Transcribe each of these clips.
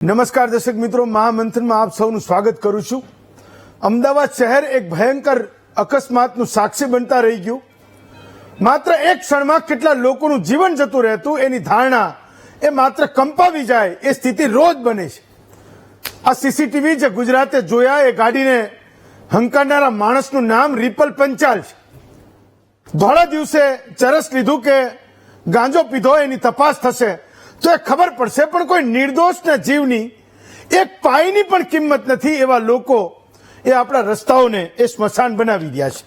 નમસ્કાર દર્શક મિત્રો, મહામંથનમાં આપ સૌનું સ્વાગત કરું છું। અમદાવાદ શહેર એક ભયંકર અકસ્માતનું સાક્ષી બનતા રહી ગયું। માત્ર એક ક્ષણમાં કેટલા લોકોનું જીવન જતું રહેતું એની ધારણા એ માત્ર કંપાવી જાય એ સ્થિતિ રોજ બને છે। આ સીસીટીવી જે ગુજરાતે જોયા એ ગાડીને હંકારનારા માણસનું નામ રિપલ પંચાલ છે। ધોળા દિવસે ચરસ લીધું કે ગાંજો પીધો એની તપાસ થશે તો એ ખબર પડશે, પણ કોઈ નિર્દોષના જીવની એક પાઈની પણ કિંમત નથી એવા લોકો એ આપણા રસ્તાઓને એ સ્મશાન બનાવી રહ્યા છે।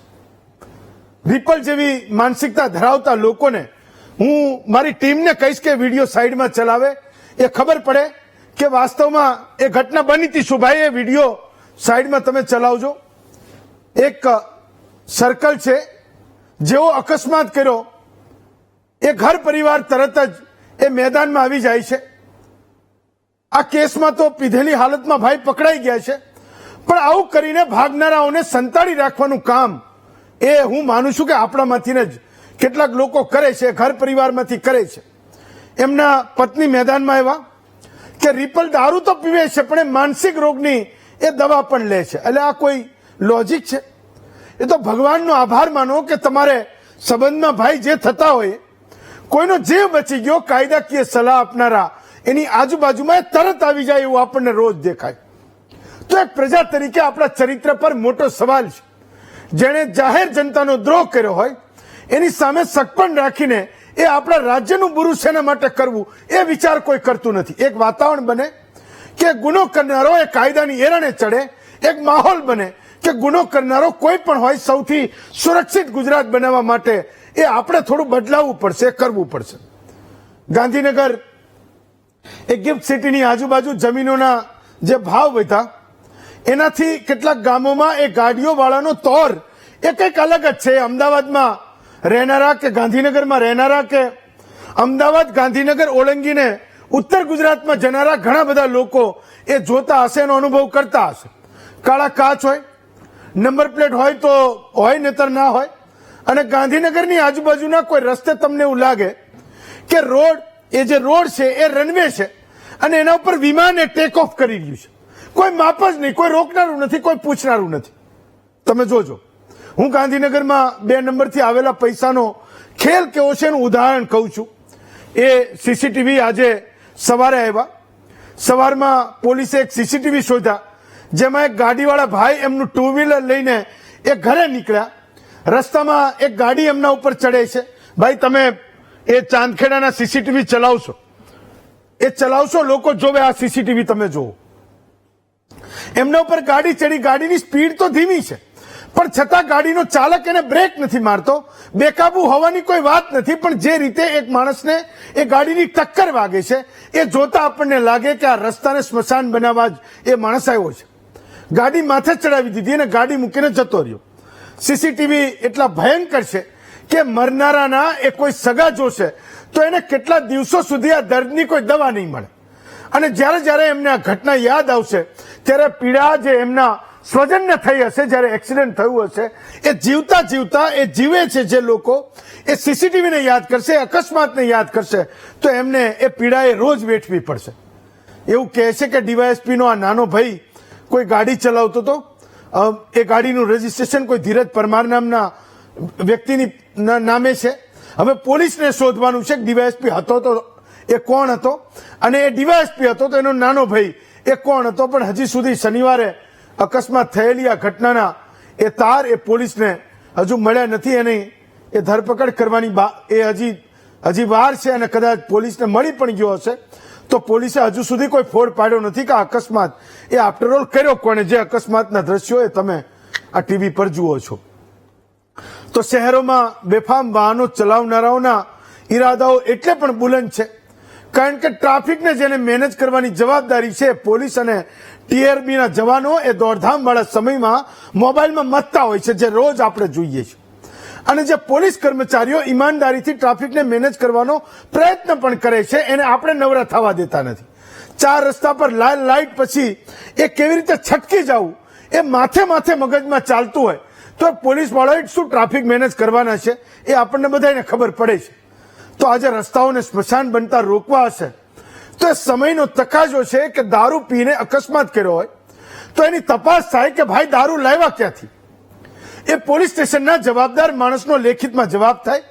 રિપલ જેવી માનસિકતા ધરાવતા લોકોને હું મારી ટીમને કહીશ કે વિડીયો સાઈડમાં ચલાવે, એ ખબર પડે કે વાસ્તવમાં એ ઘટના બની હતી શું। ભાઈ, એ વિડીયો સાઈડમાં તમે ચલાવજો। એક સર્કલ છે, જેવો અકસ્માત કર્યો એ ઘર પરિવાર તરત જ એ મેદાનમાં આવી જાય છે। આ કેસમાં તો પીધેલી હાલતમાં ભાઈ પકડાઈ ગયા છે, પણ આવું કરીને ભાગનારાઓને સંતાડી રાખવાનું કામ એ હું માનું છું કે આપણામાંથી જ કેટલાક લોકો કરે છે, ઘર પરિવારમાંથી કરે છે। એમના પત્ની મેદાનમાં આવ્યા કે રિપલ દારૂ તો પીવે છે પણ એ માનસિક રોગની એ દવા પણ લે છે। એટલે આ કોઈ લોજિક છે? એ તો ભગવાનનો આભાર માનો કે તમારે સંબંધમાં ભાઈ જે થતા હોય, કોઈનો જીવ બચી ગયો, કાયદાકીય સલાહ આપનારા એની આજુબાજુમાં તરત આવી જાય એવું આપણને રોજ દેખાય। તો એક પ્રજા તરીકે આપણા ચરિત્ર પર મોટો સવાલ છે। જેણે જાહેર જનતાનો દ્રોહ કર્યો હોય એની સામે સગપણ રાખીને એ આપણા રાજ્યનું બુરું શેના માટે કરવું એ વિચાર કોઈ કરતું નથી। એક વાતાવરણ બને કે ગુનો કરનારો એ કાયદાની એરણે ચડે, એક માહોલ બને કે ગુનો કરનારો કોઈ પણ હોય સૌથી સુરક્ષિત ગુજરાત બનાવવા માટે એ આપણે થોડું બદલાવવું પડશે, કરવું પડશે। ગાંધીનગર એ ગિફ્ટ સિટીની આજુબાજુ જમીનોના જે ભાવ વધ્યા એનાથી કેટલાક ગામોમાં એ ગાડીઓ વાળાનો તોર એ કંઈક અલગ જ છે। અમદાવાદમાં રહેનારા કે ગાંધીનગરમાં રહેનારા કે અમદાવાદ ગાંધીનગર ઓળંગીને ઉત્તર ગુજરાતમાં જનારા ઘણા બધા લોકો એ જોતા હશે, એનો અનુભવ કરતા હશે। કાળા કાચ હોય, નંબર પ્લેટ હોય તો હોય, નહીતર ના હોય। અને ગાંધીનગરની આજુબાજુના કોઈ રસ્તે તમને એવું લાગે કે રોડ, એ જે રોડ છે એ રનવે છે અને એના ઉપર વિમાન એ ટેક ઓફ કરી રહ્યું છે। કોઈ માપ જ નહીં, કોઈ રોકનારું નથી, કોઈ પૂછનારું નથી। તમે જોજો, હું ગાંધીનગરમાં 2 નંબરથી આવેલા પૈસાનો ખેલ કેવો છે એનું ઉદાહરણ કહું છું। એ સીસીટીવી આજે સવારે આવ્યા। સવારમાં પોલીસે એક સીસીટીવી શોધ્યા જેમાં એક ગાડીવાળા ભાઈ એમનું 2 વ્હીલર લઈને એ ઘરે નીકળ્યા। રસ્તામાં એક ગાડી એમના ઉપર ચડે છે। ભાઈ, તમે એ ચાંદખેડાના સીસીટીવી ચલાવશો, એ ચલાવશો, લોકો જોવે આ સીસીટીવી તમે જોવો। એમના ઉપર ગાડી ચડી, ગાડીની સ્પીડ તો ધીમી છે પણ છતાં ગાડીનો ચાલક એને બ્રેક નથી મારતો। બેકાબુ હોવાની કોઈ વાત નથી, પણ જે રીતે એક માણસને એ ગાડીની ટક્કર વાગે છે એ જોતા આપણને લાગે કે આ રસ્તાને સ્મશાન બનાવવા જ એ માણસ આવ્યો છે। ગાડી માથે ચડાવી દીધી અને ગાડી મૂકીને જતો રહ્યો। સીસીટીવી એટલા ભયંકર છે કે મરનારાના એ કોઈ સગા જોશે તો એને કેટલા દિવસો સુધી આ દર્દની કોઈ દવા નહીં મળે। અને જ્યારે જ્યારે એમને આ ઘટના યાદ આવશે ત્યારે પીડા જે એમના સ્વજનને થઈ હશે, જ્યારે એક્સિડન્ટ થયું હશે, એ જીવતા જીવતા એ જીવે છે જે લોકો એ સીસીટીવીને યાદ કરશે, અકસ્માતને યાદ કરશે તો એમને એ પીડા એ રોજ વેઠવી પડશે। એવું કહે છે કે ડીવાયએસપીનો આ નાનો ભાઈ કોઈ ગાડી ચલાવતો હતો, એ ગાડીનું રજીસ્ટ્રેશન કોઈ ધીરજ પરમાર નામના વ્યક્તિની નામે છે। હવે પોલીસને શોધવાનું છે કે ડીવાયએસપી હતો તો એ કોણ હતો અને એ ડીવાયએસપી હતો તો એનો નાનો ભાઈ એ કોણ હતો, પણ હજી સુધી શનિવારે અકસ્માત થયેલી આ ઘટનાના એ તાર એ પોલીસને હજુ મળ્યા નથી। એની એ ધરપકડ કરવાની એ હજી વાર છે અને કદાચ પોલીસને મળી પણ ગયો હશે તો પોલીસે હજુ સુધી કોઈ ફોડ પાડ્યો નથી કે આ અકસ્માત એ આફ્ટરઓલ કર્યો કોણે। જે અકસ્માતના દ્રશ્યો એ તમે આ ટીવી પર જુઓ છો। તો શહેરોમાં બેફામ વાહનો ચલાવનારાઓના ઈરાદાઓ એટલે પણ બુલંદ છે કારણ કે ટ્રાફિકને જેને મેનેજ કરવાની જવાબદારી છે પોલીસ અને ટીઆરબીના જવાનો એ દોડધામ વાળા સમયમાં મોબાઈલમાં મથતા હોય છે, જે રોજ આપણે જોઈએ છીએ। અને જે પોલીસ કર્મચારીઓ ઈમાનદારીથી ટ્રાફિકને મેનેજ કરવાનો પ્રયત્ન પણ કરે છે એને આપણે નવરા થવા દેતા નથી। 4 રસ્તા પર લાલ લાઇટ પછી એ કેવી રીતે છટકી જવું એ માથે મગજમાં ચાલતું હોય તો પોલીસ વાળાએ શું ટ્રાફિક મેનેજ કરવાના છે એ આપણને બધાને ખબર પડે છે। તો આજે રસ્તાઓને સ્મશાન બનતા રોકવા હશે તો એ સમયનો તકાજો છે કે દારૂ પીને અકસ્માત કર્યો હોય તો એની તપાસ થાય કે ભાઈ દારૂ લાવ્યા ક્યાંથી. એ પોલીસ સ્ટેશનના જવાબદાર માણસનો લેખિતમાં જવાબ થાય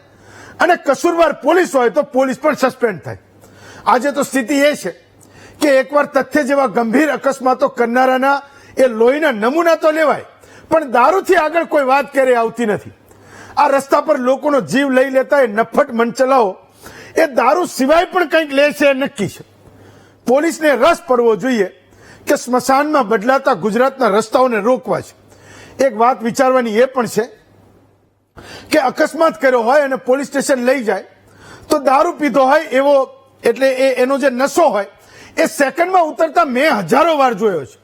અને કસૂરવાર પોલીસ હોય તો પોલીસ પણ સસ્પેન્ડ થાય. આજે તો સ્થિતિ એ છે કે એકવાર તથ્ય જેવા ગંભીર અકસ્માતો કરનારાના એ લોહીના નમૂના તો લેવાય, પણ દારૂથી આગળ કોઈ વાત ક્યારે આવતી નથી. આ રસ્તા પર લોકોનો જીવ લઈ લેતા એ નફ્ફટ મનચલાઓ એ દારૂ સિવાય પણ કંઈક લે છે એ નક્કી છે. પોલીસને રસ પડવો જોઈએ કે સ્મશાનમાં બદલાતા ગુજરાતના રસ્તાઓને રોકવા છે. એક વાત વિચારવાની એ પણ છે કે અકસ્માત કર્યો હોય અને પોલીસ સ્ટેશન લઈ જાય તો દારૂ પીધો હોય એવો, એટલે એનો જે નશો હોય એ સેકન્ડમાં ઉતરતા મેં હજારો વાર જોયો છે.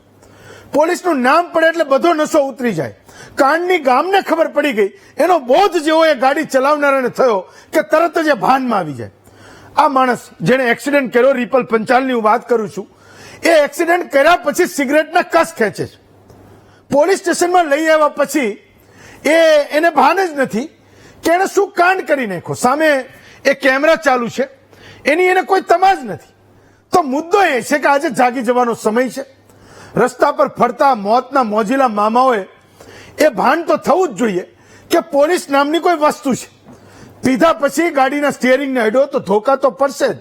પોલીસનું નામ પડે એટલે બધો નશો ઉતરી જાય. કાંડની ગામને ખબર પડી ગઈ, એનો બોધ જેવો એ ગાડી ચલાવનારાને થયો કે તરત જ એ ભાનમાં આવી જાય. આ માણસ જેને એક્સિડન્ટ કર્યો, રિપલ પંચાલની હું વાત કરું છું, એ એક્સિડન્ટ કર્યા પછી સિગરેટના કસ ખેંચે છે. પોલીસ સ્ટેશનમાં લઈ આવ્યા પછી એને ભાન જ નથી કે એને શું કાંડ કરી નાખ્યો. સામે એ કેમેરા ચાલુ છે, એની એને કોઈ તમાજ નથી. તો મુદ્દો એ છે કે આજે જાગી જવાનો સમય છે. રસ્તા પર ફરતા મોતના મોજીલા મામાઓએ એ ભાન તો થવું જ જોઈએ કે પોલીસ નામની કોઈ વસ્તુ છે. પીધા પછી ગાડીના સ્ટીયરિંગને અડ્યો તો ધોકા તો પડશે જ,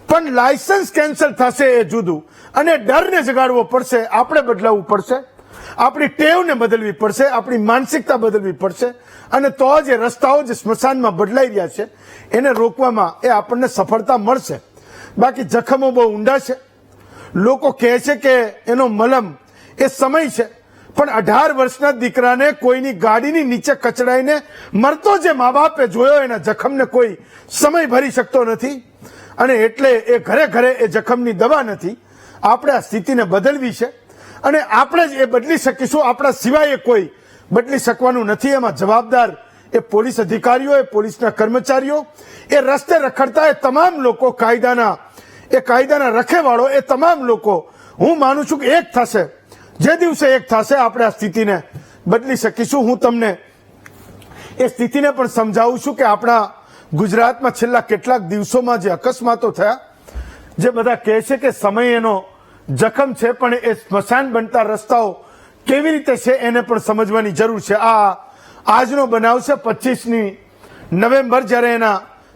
પણ લાયસન્સ કેન્સલ થશે એ જુદું, અને ડરને જગાડવો પડશે. આપણે બદલાવવું પડશે, આપણી ટેવને બદલવી પડશે, આપણી માનસિકતા બદલવી પડશે, અને તો જ એ રસ્તાઓ જે સ્મશાનમાં બદલાઈ રહ્યા છે એને રોકવામાં એ આપણને સફળતા મળશે. બાકી જખમો બહુ ઊંડા છે. લોકો કહે છે કે એનો મલમ એ સમય છે, પણ 18 વર્ષના દીકરાને કોઈની ગાડીની નીચે કચડાઈને મરતો જે મા બાપે જોયો એના જખમને કોઈ સમય ભરી શકતો નથી. અને એટલે એ ઘરે ઘરે એ જખમની દવા નથી. આપણે આ સ્થિતિને બદલવી છે અને આપણે જ એ બદલી શકીશું. આપણા સિવાય એ કોઈ બદલી શકવાનું નથી. એમાં જવાબદાર એ પોલીસ અધિકારીઓ, એ પોલીસના કર્મચારીઓ, એ રસ્તે રખડતા એ તમામ લોકો, કાયદાના રખેવાળો, એ તમામ લોકો, હું માનું છું કે એક થશે. જે દિવસે એક થશે આપણે આ સ્થિતિને બદલી શકીશું. હું તમને એ સ્થિતિને પણ સમજાવું છું કે આપણા ગુજરાતમાં છેલ્લા કેટલાક દિવસોમાં જે અકસ્માતો થયા, જે બધા કહે છે કે સમય એનો જખમ છે, પણ એ સ્મશાન બનતા રસ્તાઓ કેવી રીતે છે એને પણ સમજવાની જરૂર છે. આજનો બનાવ છે 25 નવેમ્બર, જ્યારે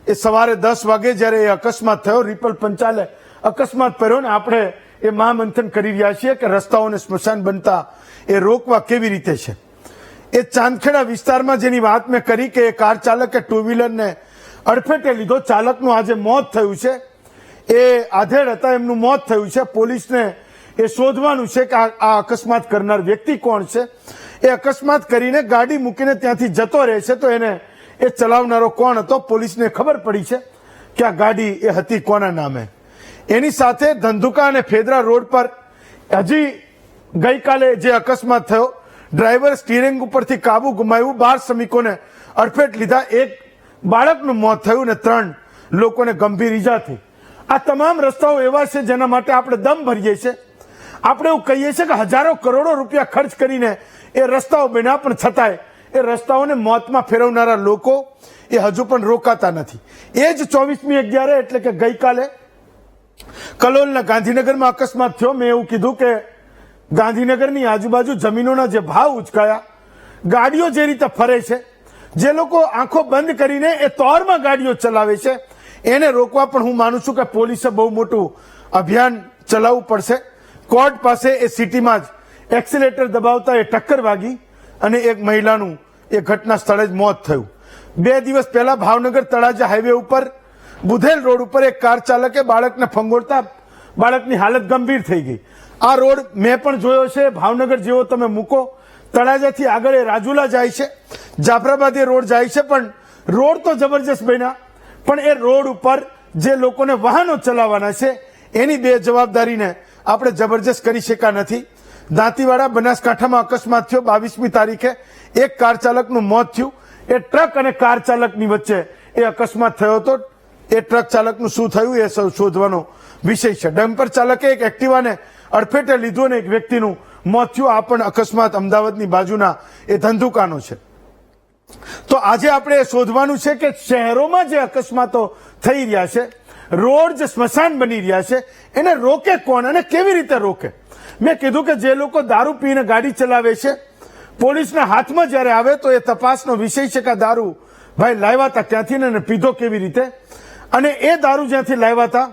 એ સવારે 10 વાગે જ્યારે એ અકસ્માત થયો, રિપલ પંચાલે અકસ્માત કર્યો ને આપણે એ મહામંથન કરી રહ્યા છીએ કે રસ્તાઓને સ્મશાન બનતા એ રોકવા કેવી રીતે છે. એ ચાંદખેડા વિસ્તારમાં જેની વાત મેં કરી કે એ કાર ચાલકે ટુ વ્હીલરને અડફેટે લીધો, ચાલકનું આજે મોત થયું છે. એ આધેડ હતા, એમનું મોત થયું છે. પોલીસને એ શોધવાનું છે કે આ અકસ્માત કરનાર વ્યક્તિ કોણ છે. એ અકસ્માત કરીને ગાડી મૂકીને ત્યાંથી જતો રહે છે, તો એને એ ચલાવનારો કોણ હતો પોલીસને ખબર પડી છે કે આ ગાડી એ હતી કોના નામે. એની સાથે ધંધુકા અને ફેદરા રોડ પર હજી ગઈકાલે જે અકસ્માત થયો, ડ્રાઈવર સ્ટીયરિંગ ઉપરથી કાબુ ગુમાવ્યું, 12 શ્રમિકોને અડફેટ લીધા, એક બાળકનું મોત થયું અને 3 લોકોને ગંભીર ઈજા થઈ. આ તમામ રસ્તાઓ એવા છે જેના માટે આપણે દમ ભરીએ છીએ. આપણે એવું કહીએ છીએ કે હજારો કરોડો રૂપિયા ખર્ચ કરીને એ રસ્તાઓ બન્યા, પણ છતાંય એ રસ્તાઓને મોતમાં ફેરવનારા લોકો એ હજુ પણ રોકાતા નથી. એ જ 24/11 એટલે કે ગઈકાલે કલોલના ગાંધીનગરમાં અકસ્માત થયો. મેં એવું કીધું કે ગાંધીનગરની આજુબાજુ જમીનોના જે ભાવ ઉચકાયા, ગાડીઓ જે રીતે ફરે છે, જે લોકો આંખો બંધ કરીને એ તોરમાં ગાડીઓ ચલાવે છે, એને રોકવા પણ હું માનું છું કે પોલીસે બહુ મોટું અભિયાન ચલાવવું પડશે. કોર્ટ પાસે એ સિટીમાં જ એક્સિલેટર દબાવતા એ ટક્કર વાગી અને એક મહિલાનું એ ઘટના સ્થળે જ મોત થયું. 2 દિવસ પહેલા ભાવનગર તળાજા હાઈવે ઉપર બુધેલ રોડ ઉપર એક કાર ચાલકે બાળકને ફંગોળતા બાળકની હાલત ગંભીર થઈ ગઈ. આ રોડ મેં પણ જોયો છે. ભાવનગર જેવો તમે મૂકો, તળાજાથી આગળ એ રાજુલા જાય છે, જાફરાબાદ એ રોડ જાય છે, પણ રોડ તો જબરજસ્ત બન્યા, પણ એ રોડ ઉપર જે લોકોને વાહનો ચલાવવાના છે એની બે જવાબદારીને આપણે જબરજસ્ત કરી શક્યા નથી. દાંતીવાડા બનાસકાંઠામાં અકસ્માત થયો 22મી તારીખે, એક કાર ચાલકનું મોત થયું. એ ટ્રક અને કાર ચાલકની વચ્ચે એ અકસ્માત થયો હતો. એ ટ્રક ચાલકનું શું થયું એ શોધવાનો વિષય છે. ડમ્પર ચાલકે એક એક્ટિવાને અડફેટે લીધું અને એક વ્યક્તિનું મોત થયું. આ પણ અકસ્માત અમદાવાદની બાજુના એ ધંધુકાનો છે. તો આજે આપણે એ શોધવાનું છે કે શહેરોમાં જે અકસ્માતો થઈ રહ્યા છે, રોડ જે સ્મશાન બની રહ્યા છે એને રોકે કોણ અને કેવી રીતે રોકે? મેં કીધું કે જે લોકો દારૂ પીને ગાડી ચલાવે છે, પોલીસના હાથમાં જ્યારે આવે તો એ તપાસનો વિષય છે કે દારૂ ભાઈ લાવ્યા હતા ક્યાંથી ને પીધો કેવી રીતે, અને એ દારૂ જ્યાંથી લાવ્યા હતા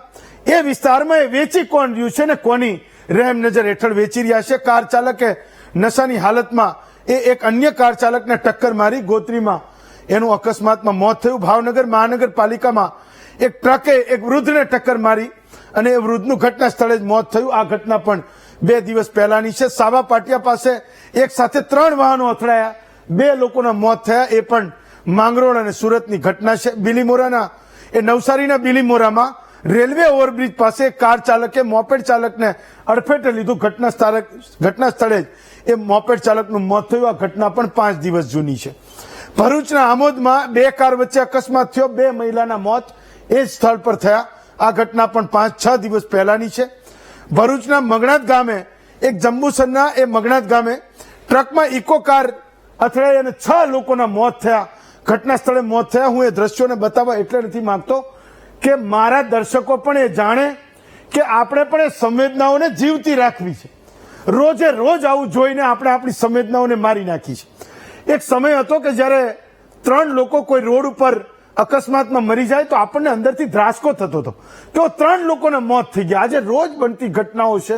એ વિસ્તારમાં એ વેચી કોણ રહ્યું છે ને કોની રહેમ નજર હેઠળ વેચી રહ્યા છે. કાર ચાલકે નશાની હાલતમાં એક અન્ય કાર ચાલકને ટક્કર મારી ગોત્રીમાં એનું અકસ્માતમાં મોત થયું. ભાવનગર મહાનગરપાલિકામાં એક ટ્રકે એક વૃદ્ધને ટક્કર મારી અને એ વૃદ્ધનું ઘટના સ્થળે જ મોત થયું. આ ઘટના પણ 2 દિવસ પહેલાની છે. સાવા પાટિયા પાસે એક સાથે 3 વાહનો અથડાયા, 2 લોકોના મોત થયા. એ પણ માંગરોળ અને સુરતની ઘટના છે. બિલીમોરાના એ નવસારીના બિલીમોરામાં રેલવે ઓવરબ્રિજ પાસે કાર ચાલકે મોપેડ ચાલકને અડફેટે લીધું. ઘટના સ્થળે જ એ મોપેડ ચાલકનું મોત થયું. આ ઘટના પણ 5 દિવસ જૂની છે. ભરૂચના આમોદમાં 2 કાર વચ્ચે અકસ્માત થયો, 2 મહિલાના મોત એ જ સ્થળ પર થયા. આ ઘટના પણ 5-6 દિવસ પહેલાની છે. ભરૂચના મગણાત ગામે એક જંબુસરના એ મગણાત ગામે ટ્રકમાં ઇકો કાર અથડાઈ અને 6 લોકોના મોત થયા. ઘટના સ્થળે મોત થયા. હું એ દ્રશ્યોને બતાવવા એટલે નથી માંગતો કે મારા દર્શકો પણ એ જાણે કે આપણે પણ એ સંવેદનાઓને જીવતી રાખવી છે. રોજે રોજ આવું જોઈને આપણે આપણી સંવેદનાઓને મારી નાખી છે. એક સમય હતો કે જ્યારે 3 લોકો કોઈ રોડ ઉપર અકસ્માતમાં મરી જાય તો આપણને અંદરથી ધ્રાસકો થતો હતો તો 3 લોકોના મોત થઈ ગયા. આજે રોજ બનતી ઘટનાઓ છે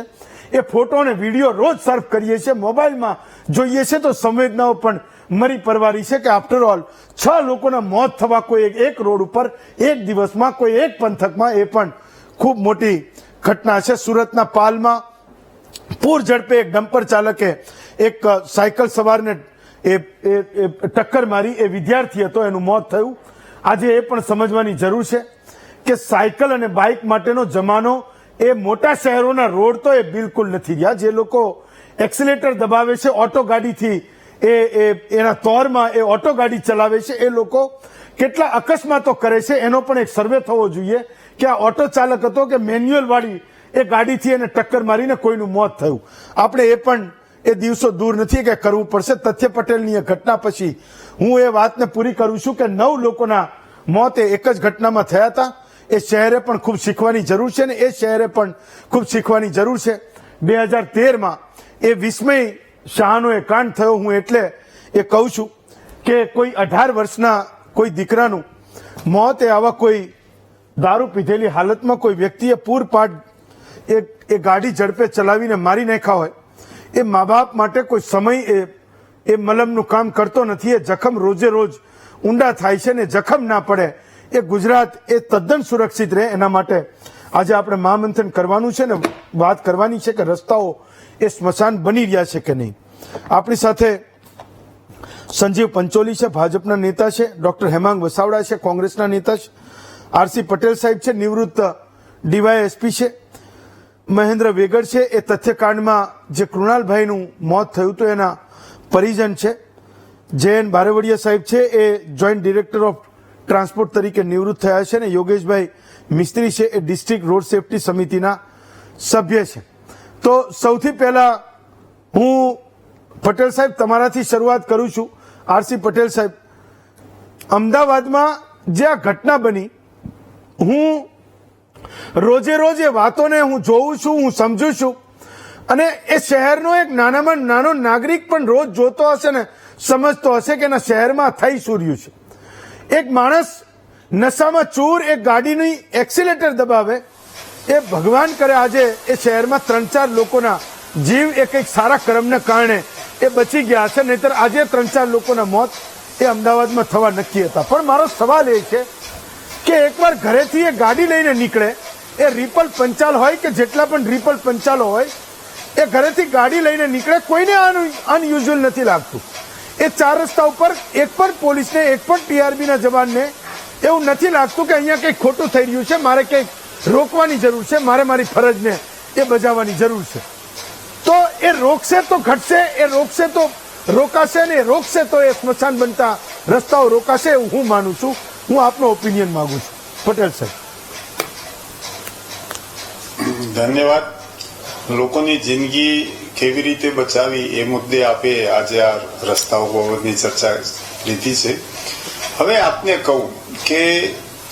એ ફોટો અને વિડીયો રોજ સર્ફ કરીએ છીએ, મોબાઈલમાં જોઈએ છે તો સંવેદનાઓ પણ મરી પરવારી છે કે આફ્ટર ઓલ 6 લોકોના મોત થવા કોઈ એક રોડ ઉપર એક દિવસમાં કોઈ એક પંથકમાં એ પણ ખૂબ મોટી ઘટના છે. સુરતના પાલમાં પૂર ઝડપે એક ડમ્પર ચાલકે એક સાયકલ સવારને ટક્કર મારી. એ વિદ્યાર્થી હતો, એનું મોત થયું. આજે એ પણ સમજવાની જરૂર છે કે સાયકલ અને બાઇક માટેનો જમાનો એ મોટા શહેરોના રોડ તો એ બિલકુલ નથી રહ્યા. જે લોકો એક્સિલેટર દબાવે છે ઓટો ગાડીથી એના તોરમાં એ ઓટો ગાડી ચલાવે છે એ લોકો કેટલા અકસ્માતો કરે છે એનો પણ એક સર્વે થવો જોઈએ કે આ ઓટો ચાલક હતો કે મેન્યુઅલ વાળી એ ગાડીથી એને ટક્કર મારીને કોઈનું મોત થયું. આપણે એ પણ એ દિવસો દૂર નથી કે કરવું પડશે. તથ્ય પટેલની એ ઘટના પછી હું એ વાતને પૂરી કરું છું કે 9 લોકોના મોત એ એક જ ઘટનામાં થયા હતા. એ શહેરે પણ ખૂબ શીખવાની જરૂર છે ને એ શહેરે પણ ખૂબ શીખવાની જરૂર છે. 2013માં એ વિસ્મય શાહનો એ કાંડ થયો. હું એટલે એ કહું છું કે કોઈ 18 વર્ષના કોઈ દીકરાનું મોત એ આવા કોઈ દારૂ પીધેલી હાલતમાં કોઈ વ્યક્તિએ પૂરપાટ એ ગાડી ઝડપે ચલાવીને મારી નાખ્યા હોય એ મા બાપ માટે કોઈ સમય એ મલમનું કામ કરતો નથી. એ જખમ રોજે રોજ ઊંડા થાય છે ને જખમ ના પડે એ ગુજરાત એ તદ્દન સુરક્ષિત રહે એના માટે આજે આપણે મહામંથન કરવાનું છે ને વાત કરવાની છે કે રસ્તાઓ એ સ્મશાન બની રહ્યા છે કે નહીં. આપણી સાથે સંજીવ પંચોલી છે, ભાજપના નેતા છે. ડોક્ટર હેમાંગ વસાવડા છે, કોંગ્રેસના નેતા છે. આરસી પટેલ સાહેબ છે, નિવૃત્ત ડીવાયએસપી છે. મહેન્દ્ર વેગડ છે, એ તથ્યકાંડમાં જે કૃણાલભાઈનું મોત થયું હતું એના પરિજન છે. જયન બારેવડિયા સાહેબ છે, એ જોઈન્ટ ડિરેક્ટર ઓફ ટ્રાન્સપોર્ટ તરીકે નિવૃત્ત થયા છે. અને યોગેશભાઈ મિસ્ત્રી છે, એ ડિસ્ટ્રિક્ટ રોડ સેફટી સમિતિના સભ્ય છે. તો સૌથી પહેલા હું પટેલ સાહેબ તમારાથી શરૂઆત કરું છું. આરસી પટેલ સાહેબ, અમદાવાદમાં જે આ ઘટના બની, હું રોજે રોજ એ વાતોને હું જોઉં છું, હું સમજું છું અને એ શહેરનો એક નાનામાં નાનો નાગરિક પણ રોજ જોતો હશે ને સમજતો હશે કે એના શહેરમાં થઈ શું રહ્યું છે. એક માણસ નશામાં ચૂર એક ગાડીની એક્સિલેટર દબાવે એ ભગવાન કરે આજે એ શહેરમાં 3-4 લોકોના જીવ એ કંઈક સારા કર્મને કારણે એ બચી ગયા હશે, નહીતર આજે 3-4 લોકોના મોત એ અમદાવાદમાં થવા નક્કી હતા. પણ મારો સવાલ એ છે કે એકવાર ઘરેથી એ ગાડી લઈને નીકળે, એ રીપલ પંચાલ હોય કે જેટલા પણ રીપલ પંચાલો હોય, એ ઘરેથી ગાડી લઈને નીકળે, કોઈને અનયુઝ્યુઅલ નથી લાગતું. એ 4 રસ્તા ઉપર એક પણ પોલીસને એક પણ ટીઆરબીના જવાનને એવું નથી લાગતું કે અહીંયા કંઈક ખોટું થઈ રહ્યું છે, મારે કંઈક રોકવાની જરૂર છે, મારે મારી ફરજને એ બજાવવાની જરૂર છે. તો એ રોકશે તો ઘટશે, એ રોકશે તો રોકાશે ને રોકશે તો એ સ્મશાન બનતા રસ્તાઓ રોકાશે એવું હું માનું છું. હું આપનો ઓપિનિયન માંગુ છું. પટેલ સાહેબ. ધન્યવાદ. લોકોની જિંદગી કેવી રીતે બચાવી એ મુદ્દે આપે આજે આ રસ્તાઓ બાબતની ચર્ચા લીધી છે. હવે આપને કહું કે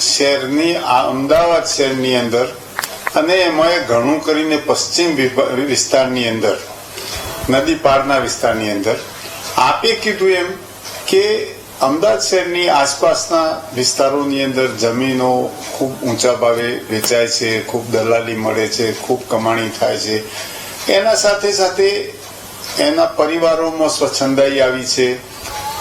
શહેરની આ અમદાવાદ શહેરની અંદર અને એમાં ઘણું કરીને પશ્ચિમ વિસ્તારની અંદર નદી પારના વિસ્તારની અંદર આપે કીધું એમ કે અમદાવાદ શહેરની આસપાસના વિસ્તારોની અંદર જમીનો ખૂબ ઊંચા ભાવે વેચાય છે, ખૂબ દલાલી મળે છે, ખૂબ કમાણી થાય છે. એના સાથે સાથે એના પરિવારોમાં સ્વચ્છંદાઈ આવી છે.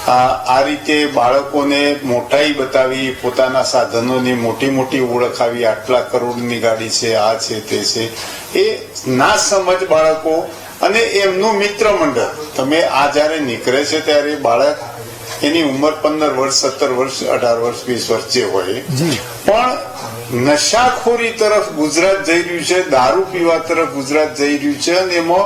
આ રીતે બાળકોને મોટાઈ બતાવી, પોતાના સાધનોની મોટી મોટી ઓળખ આવી, આટલા કરોડની ગાડી છે, આ છે, તે છે, એ ના સમજ બાળકો અને એમનું મિત્ર મંડળ. તમે આ જયારે નીકળે છે ત્યારે બાળક એની ઉંમર 15 વર્ષ, 17 વર્ષ, 18 વર્ષ, 20 વર્ષ જે હોય, પણ નશાખોરી તરફ ગુજરાત જઈ રહ્યું છે, દારૂ પીવા તરફ ગુજરાત જઈ રહ્યું છે. અને એમાં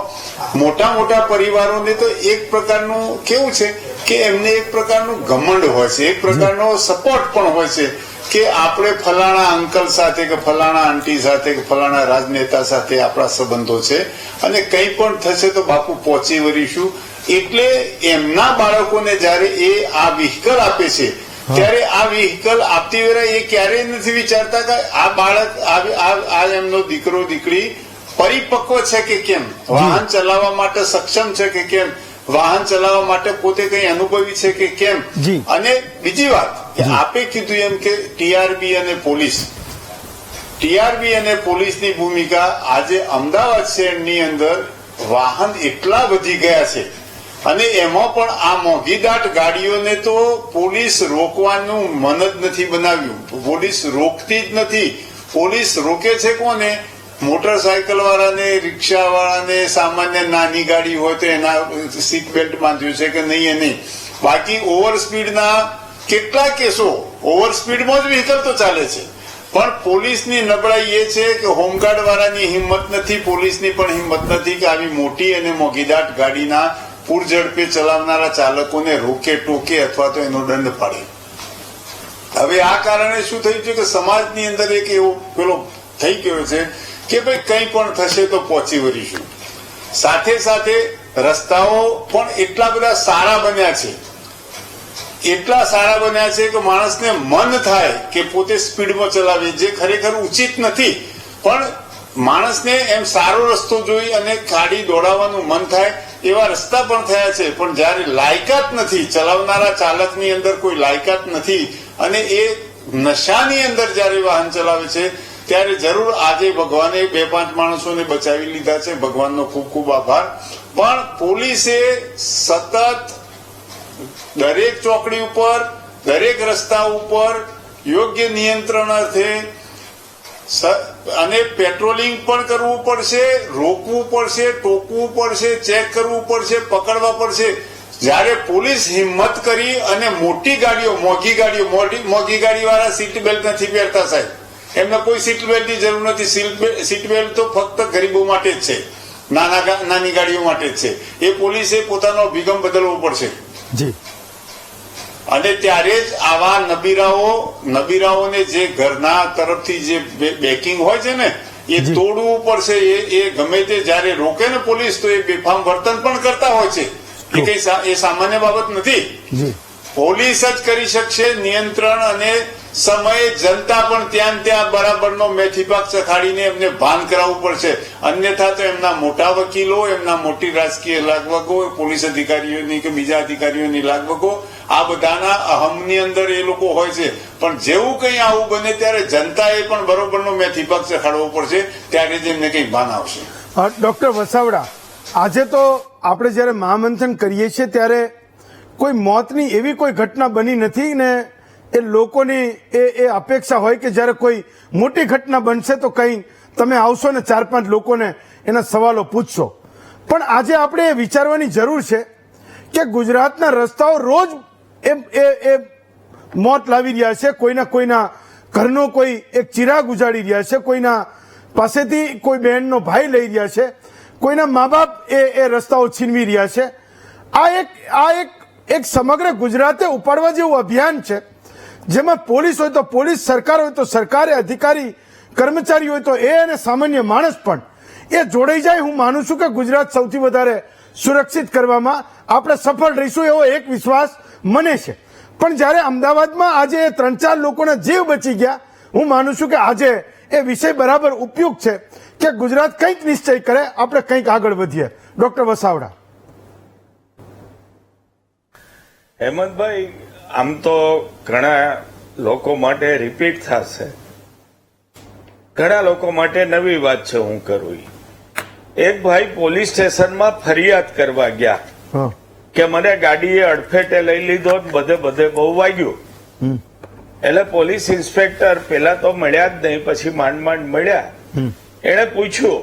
મોટા મોટા પરિવારોને તો એક પ્રકારનું કેવું છે કે એમને એક પ્રકારનું ઘમંડ હોય છે, એક પ્રકારનો સપોર્ટ પણ હોય છે કે આપણે ફલાણા અંકલ સાથે કે ફલાણા આંટી સાથે કે ફલાણા રાજનેતા સાથે આપણા સંબંધો છે અને કંઈ પણ થશે તો બાપુ પહોંચી વળીશું. એટલે એમના બાળકોને જયારે એ આ વ્હીકલ આપે છે ત્યારે આ વ્હીકલ આપતી વેળા એ ક્યારેય નથી વિચારતા કે આ બાળક આ એમનો દીકરો દીકરી પરિપક્વ છે કે કેમ, વાહન ચલાવવા માટે સક્ષમ છે કે કેમ, વાહન ચલાવવા માટે પોતે કઈ અનુભવી છે કે કેમ. અને બીજી વાત કે આપે કીધું એમ કે ટીઆરબી અને પોલીસની ભૂમિકા આજે અમદાવાદ શહેરની અંદર વાહન એટલા વધી ગયા છે અને એમાં પણ આ મોંઘીદાટ ગાડીઓને તો પોલીસ રોકવાનું મન જ નથી બનાવ્યું. પોલીસ રોકતી જ નથી. પોલીસ રોકે છે કોને? મોટરસાયકલ વાળાને, રિક્ષા વાળાને, સામાન્ય નાની ગાડી હોય તો એના સીટ બેલ્ટ બાંધ્યું છે કે નહીં એ નહીં. બાકી ઓવર સ્પીડના કેટલા કેસો ઓવર સ્પીડમાં જ વ્હીકલ તો ચાલે છે. પણ પોલીસની નબળાઈ એ છે કે હોમગાર્ડ વાળાની હિંમત નથી, પોલીસની પણ હિંમત નથી કે આવી મોટી અને મોંઘીદાટ ગાડીના પૂર ઝડપે ચલાવનારા ચાલકોને રોકે, ટોકે અથવા તો એનો દંડ પાડે. હવે આ કારણે શું થયું છે કે સમાજની અંદર એક એવો પેલો થઈ ગયો છે કે ભાઈ કંઈ પણ થશે તો પહોંચી વળીશું. સાથે સાથે રસ્તાઓ પણ એટલા બધા સારા બન્યા છે, એટલા સારા બન્યા છે કે માણસને મન થાય કે પોતે સ્પીડમાં ચલાવે, જે ખરેખર ઉચિત નથી. પણ માણસને એમ સારો રસ્તો જોઈ અને ગાડી દોડાવવાનું મન થાય એવા રસ્તા પણ થયા છે. પણ જયારે લાયકાત નથી, ચલાવનારા ચાલકની અંદર કોઈ લાયકાત નથી અને એ નશાની અંદર જયારે વાહન ચલાવે છે ત્યારે જરૂર આજે ભગવાને 2-5 માણસોને બચાવી લીધા છે, ભગવાનનો ખૂબ ખૂબ આભાર. પણ પોલીસે સતત દરેક ચોકડી ઉપર, દરેક રસ્તા ઉપર યોગ્ય નિયંત્રણ અર્થે અને પેટ્રોલિંગ પણ કરવું પડશે, રોકવું પડશે, ટોકવું પડશે, ચેક કરવું પડશે, પકડવા પડશે. જયારે પોલીસ હિંમત કરી અને મોટી ગાડીઓ, મોંઘી ગાડી વાળા સીટ બેલ્ટ નથી પહેરતા સાહેબ, એમને કોઈ સીટ બેલ્ટની જરૂર નથી. સીટ બેલ્ટ તો ફક્ત ગરીબો માટે જ છે, નાની ગાડીઓ માટે જ છે. એ પોલીસે પોતાનો અભિગમ બદલવો પડશે. અને ત્યારે જ આવા નબીરાઓને જે ઘરના તરફથી જે બેકિંગ હોય છે ને એ તોડવું પડશે. એ ગમે તે જયારે રોકે ને પોલીસ તો એ બેફામ વર્તન પણ કરતા હોય છે. એ કઈ એ સામાન્ય બાબત નથી. પોલીસ જ કરી શકશે નિયંત્રણ, અને સમયે જનતા પણ ત્યાં બરાબરનો મેથી પાક ચખાડીને એમને ભાન કરાવવું પડશે. અન્યથા તો એમના મોટા વકીલો, એમના મોટી રાજકીય લાગવગો, પોલીસ અધિકારીઓની કે બીજા અધિકારીઓની લાગવગો, આ બધાના અહમની અંદર એ લોકો હોય છે. પણ જેવું કંઈ આવું બને ત્યારે જનતાએ પણ બરોબરનો મેથી પાક ચખાડવો પડશે, ત્યારે જ એમને કંઈક ભાન આવશે. ડોક્ટર વસાવડા, આજે તો આપણે જયારે મહામંથન કરીએ છીએ ત્યારે કોઈ મોતની એવી કોઈ ઘટના બની નથી ને એ લોકોની એ અપેક્ષા હોય કે જયારે કોઈ મોટી ઘટના બનશે તો કંઈ તમે આવશો ને 4-5 લોકોને એના સવાલો પૂછશો. પણ આજે આપણે એ વિચારવાની જરૂર છે કે ગુજરાતના રસ્તાઓ રોજ એ મોત લાવી રહ્યા છે. કોઈના ઘરનો કોઈ એક ચિરાગ ઉજાડી રહ્યા છે, કોઈના પાસેથી કોઈ બહેનનો ભાઈ લઈ રહ્યા છે, કોઈના મા બાપ એ રસ્તાઓ છીનવી રહ્યા છે. આ એક સમગ્ર ગુજરાતે ઉપાડવા જેવું અભિયાન છે, જેમાં પોલીસ હોય તો પોલીસ, સરકાર હોય તો સરકારે, અધિકારી કર્મચારી હોય તો એ, અને સામાન્ય માણસ પણ એ જોડાઈ જાય. હું માનું છું કે ગુજરાત સૌથી વધારે સુરક્ષિત કરવામાં આપણે સફળ રહીશું એવો એક વિશ્વાસ મને છે. પણ જયારે અમદાવાદમાં આજે 3-4 લોકોના જીવ બચી ગયા હું માનું છું કે આજે એ વિષય બરાબર ઉપયુક્ત છે કે ગુજરાત કંઈક નિશ્ચય કરે, આપણે કંઈક આગળ વધીએ. ડોક્ટર વસાવડા. હેમંતભાઈ, આમ તો ઘણા લોકો માટે રિપીટ થશે, ઘણા લોકો માટે નવી વાત છે હું કરું. એક ભાઈ પોલીસ સ્ટેશનમાં ફરિયાદ કરવા ગયા હા. કે મને ગાડીએ અડફેટે લઈ લીધો, બધે બહુ વાગ્યું. એટલે પોલીસ ઇન્સ્પેક્ટર પેલા તો મળ્યા જ નહીં, પછી માંડ મળ્યા. એણે પૂછ્યું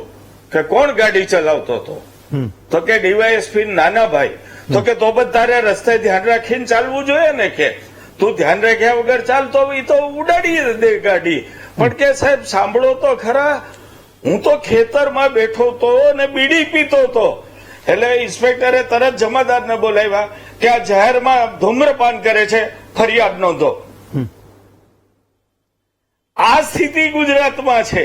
કે કોણ ગાડી ચલાવતો હતો, તો કે ડીવાયએસપી નાના ભાઈ. તો કે તો પણ તારે રસ્તે ધ્યાન રાખીને ચાલવું જોઈએ ને, કે તું ધ્યાન રાખ્યા વગર ચાલતો એ તો ઉડાડી દે ગાડી. પણ કે સાહેબ સાંભળો તો ખરા, હું તો ખેતરમાં બેઠો તો ને બીડી પીતો હતો. એટલે ઇન્સ્પેક્ટરે તરત જમાદારને બોલાવ્યા કે આ જાહેરમાં ધૂમ્રપાન કરે છે, ફરિયાદ નોંધો. આ સ્થિતિ ગુજરાતમાં છે.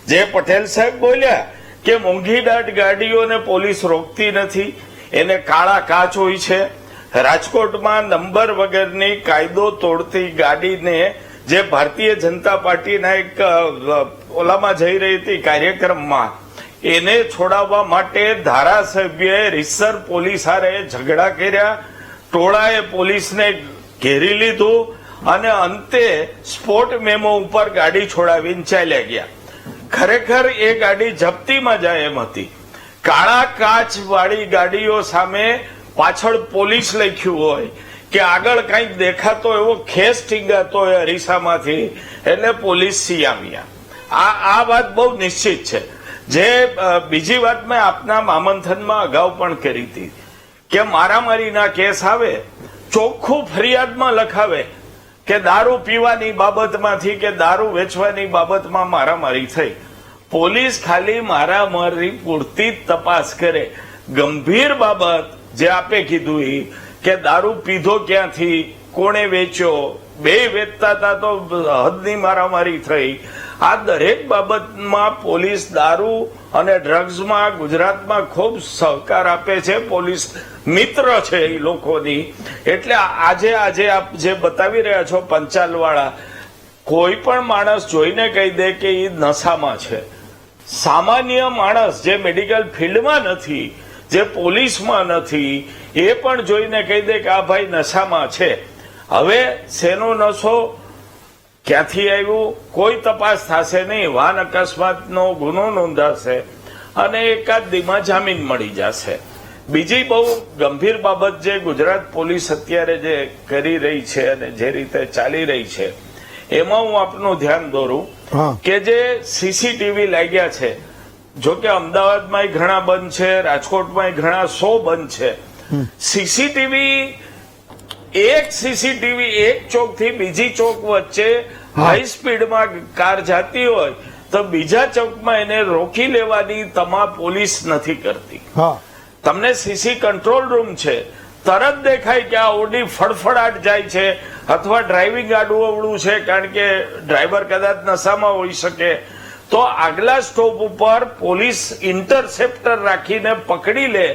જે પટેલ સાહેબ બોલ્યા કે મોંઘી દાટ ગાડીઓને પોલીસ રોકતી નથી, એને કાળા કાચ હોય છે. રાજકોટમાં નંબર વગરની કાયદો તોડતી ગાડીને જે ભારતીય જનતા પાર્ટીના એક ઓલામાં જઈ રહી હતી કાર્યક્રમમાં, એને છોડાવવા માટે ધારાસભ્યએ રીસર પોલીસ હારે ઝઘડા કર્યા, ટોળાએ પોલીસને ઘેરી લીધું અને અંતે સ્પોટ મેમો ઉપર ગાડી છોડાવીને ચાલ્યા ગયા. ખરેખર એ ગાડી જપ્તીમાં જાય એમ હતી. કાળા કાચ વાળી ગાડીઓ સામે પાછળ પોલીસ લખ્યું હોય કે આગળ કંઈક દેખાતો એવો ખેસ ટીંગાતો હોય અરીસામાંથી, એટલે પોલીસ સિયામિયા. આ વાત બહુ નિશ્ચિત છે. જે બીજી વાત મેં આપના મામંથનમાં અગાઉ પણ કરી હતી કે મારામારીના કેસ આવે, ચોખ્ખું ફરિયાદમાં લખાવે કે દારૂ પીવાની બાબતમાંથી કે દારૂ વેચવાની બાબતમાં મારામારી થઈ. પોલીસ ખાલી મારામારી પૂરતી જ તપાસ કરે. ગંભીર બાબત જે આપે કીધું એ કે દારૂ પીધો ક્યાંથી, કોણે વેચ્યો, બે વેચતા હતા તો હદની મારામારી થઈ. આ દરેક બાબતમાં પોલીસ દારૂ અને ડ્રગ્સમાં ગુજરાતમાં ખૂબ સહકાર આપે છે. પોલીસ મિત્ર છે એ લોકોની. એટલે આજે આપ જે બતાવી રહ્યા છો પંચાલવાળા, કોઈ પણ માણસ જોઈને કહી દે કે એ નશામાં છે. સામાન્ય માણસ જે મેડિકલ ફિલ્ડમાં નથી, જે પોલીસમાં નથી, એ પણ જોઈને કહી દે કે આ ભાઈ નશામાં છે. હવે શેનો નશો, ક્યાંથી આવ્યું, કોઈ તપાસ થશે નહીં. વાહન અકસ્માતનો ગુનો નોંધાશે અને એકાદ દીમાં જામીન મળી જશે. બીજી બહુ ગંભીર બાબત જે ગુજરાત પોલીસ અત્યારે જે કરી રહી છે અને જે રીતે ચાલી રહી છે, એમાં હું આપનું ધ્યાન દોરું કે જે સીસીટીવી લાગ્યા છે, જો કે અમદાવાદમાં ઘણા બંધ છે, રાજકોટમાં ઘણા 100 બંધ છે. સીસીટીવી એક ચોક થી બીજી ચોક વચ્ચે હાઈ સ્પીડમાં કાર જાતી હોય તો બીજા ચોકમાં એને રોકી લેવાની તમામ પોલીસ નથી કરતી. તમને સીસી કંટ્રોલ રૂમ છે, તરત દેખાય કે આ ઓડી ફડફડાટ જાય છે અથવા ડ્રાઇવિંગ આડું અવળું છે, કારણ કે ડ્રાઈવર કદાચ નશામાં હોઈ શકે, તો આગલા સ્ટોપ ઉપર પોલીસ ઇન્ટરસેપ્ટર રાખીને પકડી લે,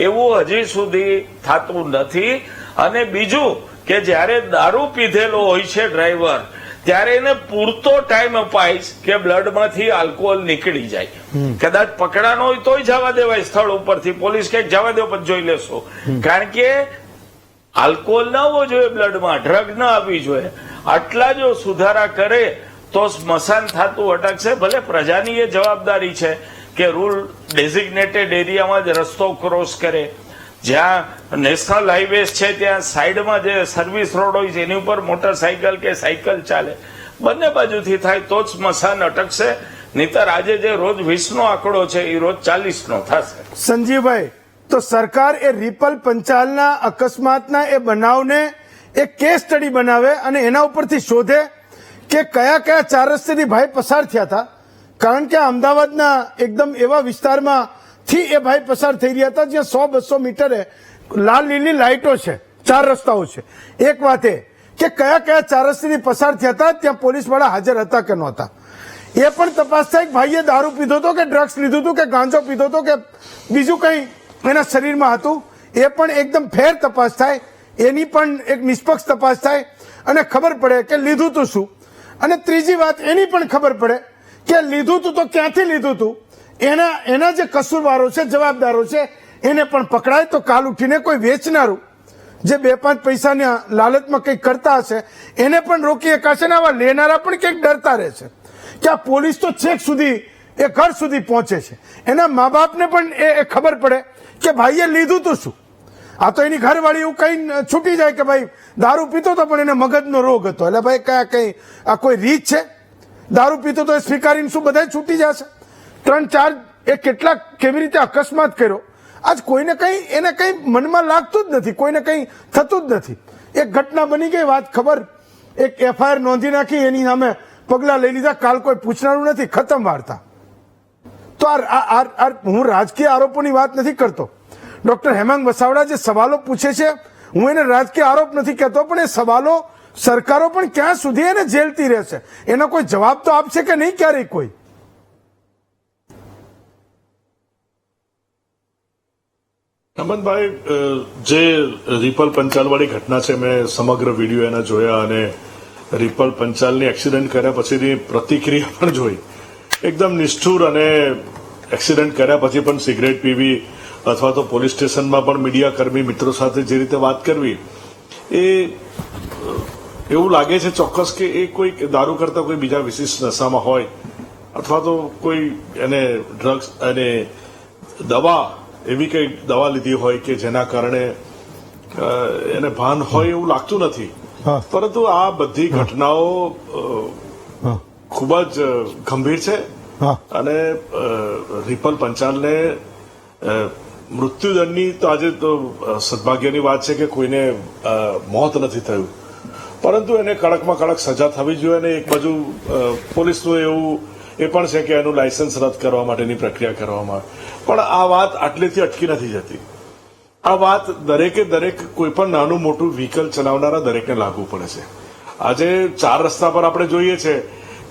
એવું હજી સુધી થતું નથી. અને બીજું કે જ્યારે દારૂ પીધેલો હોય છે ડ્રાઈવર, ત્યારે એને પૂરતો ટાઈમ અપાય કે બ્લડમાંથી આલ્કોહોલ નીકળી જાય. કદાચ પકડાનો હોય તોય જવા દેવાય સ્થળ ઉપરથી, પોલીસ કે જવા દો પછી જોઈ લેશો, કારણ કે આલ્કોહોલ ન હોવો જોઈએ બ્લડમાં, ડ્રગ ન આવવી જોઈએ. આટલા જો સુધારા કરે તો સ્મશાન થતું અટકશે. ભલે પ્રજાની એ જવાબદારી છે કે રૂલ ડેઝિગ્નેટેડ એરિયામાં જ રસ્તો ક્રોસ કરે. જ્યાં નેશનલ હાઈવેઝ છે ત્યાં સાઈડમાં જે સર્વિસ રોડ હોય છે એની ઉપર મોટરસાયકલ કે સાયકલ ચાલે, બંને બાજુથી થાય તો જ સ્મશાન અટકશે. નહીતર આજે જે રોજ 20નો આંકડો છે એ રોજ 40નો થશે. સંજીવભાઈ, તો સરકાર એ રીપલ પંચાલના અકસ્માતના એ બનાવને એક કેસ સ્ટડી બનાવે અને એના ઉપરથી શોધે કે કયા કયા 4 રસ્તેથી ભાઈ પસાર થયા હતા. કારણ કે અમદાવાદના એકદમ એવા વિસ્તારમાં થી એ ભાઈ પસાર થઈ રહ્યા હતા જ્યાં 100-200 મીટરે લાલ લીલી લાઇટો છે, 4 રસ્તાઓ છે. એક વાત એ કે કયા કયા 4 રસ્તેથી પસાર થયા હતા, ત્યાં પોલીસ વાળા હાજર હતા કે નહોતા, એ પણ તપાસ થાય કે ભાઈએ દારૂ પીધો હતો કે ડ્રગ્સ લીધું હતું કે ગાંજો પીધો હતો કે બીજું કંઈ એના શરીરમાં હતું, એ પણ એકદમ ફેર તપાસ થાય, એની પણ એક નિષ્પક્ષ તપાસ થાય અને ખબર પડે કે લીધું તો શું અને ત્રીજી વાત એની પણ ખબર પડે કે લીધું તું તો ક્યાંથી લીધું તું, એના જે કસૂરવારો છે, જવાબદારો છે, એને પણ પકડાય તો કાલ ઉઠીને કોઈ વેચનારું જે 2-5 પૈસાના લાલચમાં કંઈક કરતા હશે એને પણ રોકી શકાશે ને આવા લેનારા પણ કંઈક ડરતા રહેશે કે આ પોલીસ તો છેક સુધી એ ઘર સુધી પહોંચે છે. એના મા બાપને પણ એ ખબર પડે કે ભાઈએ લીધું તો શું. આ તો એની ઘરવાળી એવું કઈ છૂટી જાય કે ભાઈ દારૂ પીતો તો પણ એને મગજનો રોગ હતો, એટલે ભાઈ કઈ આ કોઈ રીત છે? દારૂ પીતો તો એ સ્વીકારીને શું બધા છૂટી જશે? 3-4 એ કેટલાક કેવી રીતે અકસ્માત કર્યો, આજ કોઈને કઈ એને કઈ મનમાં લાગતું જ નથી, કોઈને કઈ થતું જ નથી. એક ઘટના બની ગઈ, વાત ખબર, એક FIR નોંધી નાખી, એની સામે પગલા લઈ લીધા, કાલ કોઈ પૂછનારું નથી, ખતમ વાર્તા. તો હું રાજકીય આરોપોની વાત નથી કરતો. ડોક્ટર હેમાંગ વસાવડા જે સવાલો પૂછે છે, હું એને રાજકીય આરોપ નથી કહેતો, પણ એ સવાલો સરકારો પણ ક્યાં સુધી એને ઝેલતી રહેશે, એનો કોઈ જવાબ તો આપશે કે નહીં ક્યારેય કોઈ? હેમંતભાઈ, જે રિપલ પંચાલવાળી ઘટના છે, મેં સમગ્ર વિડીયો એના જોયા અને રિપલ પંચાલની એક્સિડન્ટ કર્યા પછીની પ્રતિક્રિયા પણ જોઈ. એકદમ નિષ્ઠુર, અને એક્સિડન્ટ કર્યા પછી પણ સિગરેટ પીવી અથવા તો પોલીસ સ્ટેશનમાં પણ મીડિયા કર્મી મિત્રો સાથે જે રીતે વાત કરવી, એ એવું લાગે છે ચોક્કસ કે એ કોઈ દારૂ કરતા કોઈ બીજા વિશિષ્ટ નશામાં હોય, અથવા તો કોઈ એને ડ્રગ્સ અને દવા, એવી કઈ દવા લીધી હોય કે જેના કારણે એને ભાન હોય એવું લાગતું નથી. પરંતુ આ બધી ઘટનાઓ ખૂબ જ ગંભીર છે અને રિપલ પંચાલને મૃત્યુદંડની તો આજે તો સદભાગ્યની વાત છે કે કોઈને મોત નથી થયું, પરંતુ એને કડકમાં કડક સજા થવી જોઈએ. અને એક બાજુ પોલીસનું એવું એ પણ છે કે એનું લાયસન્સ રદ કરવા માટેની પ્રક્રિયા કરવામાં આવે. પણ આ વાત આટલેથી અટકી નથી જતી. આ વાત દરેકે દરેક કોઈ પણ નાનું મોટું વ્હીકલ ચલાવનારા દરેકને લાગુ પડે છે. આજે 4 રસ્તા પર આપણે જોઈએ છે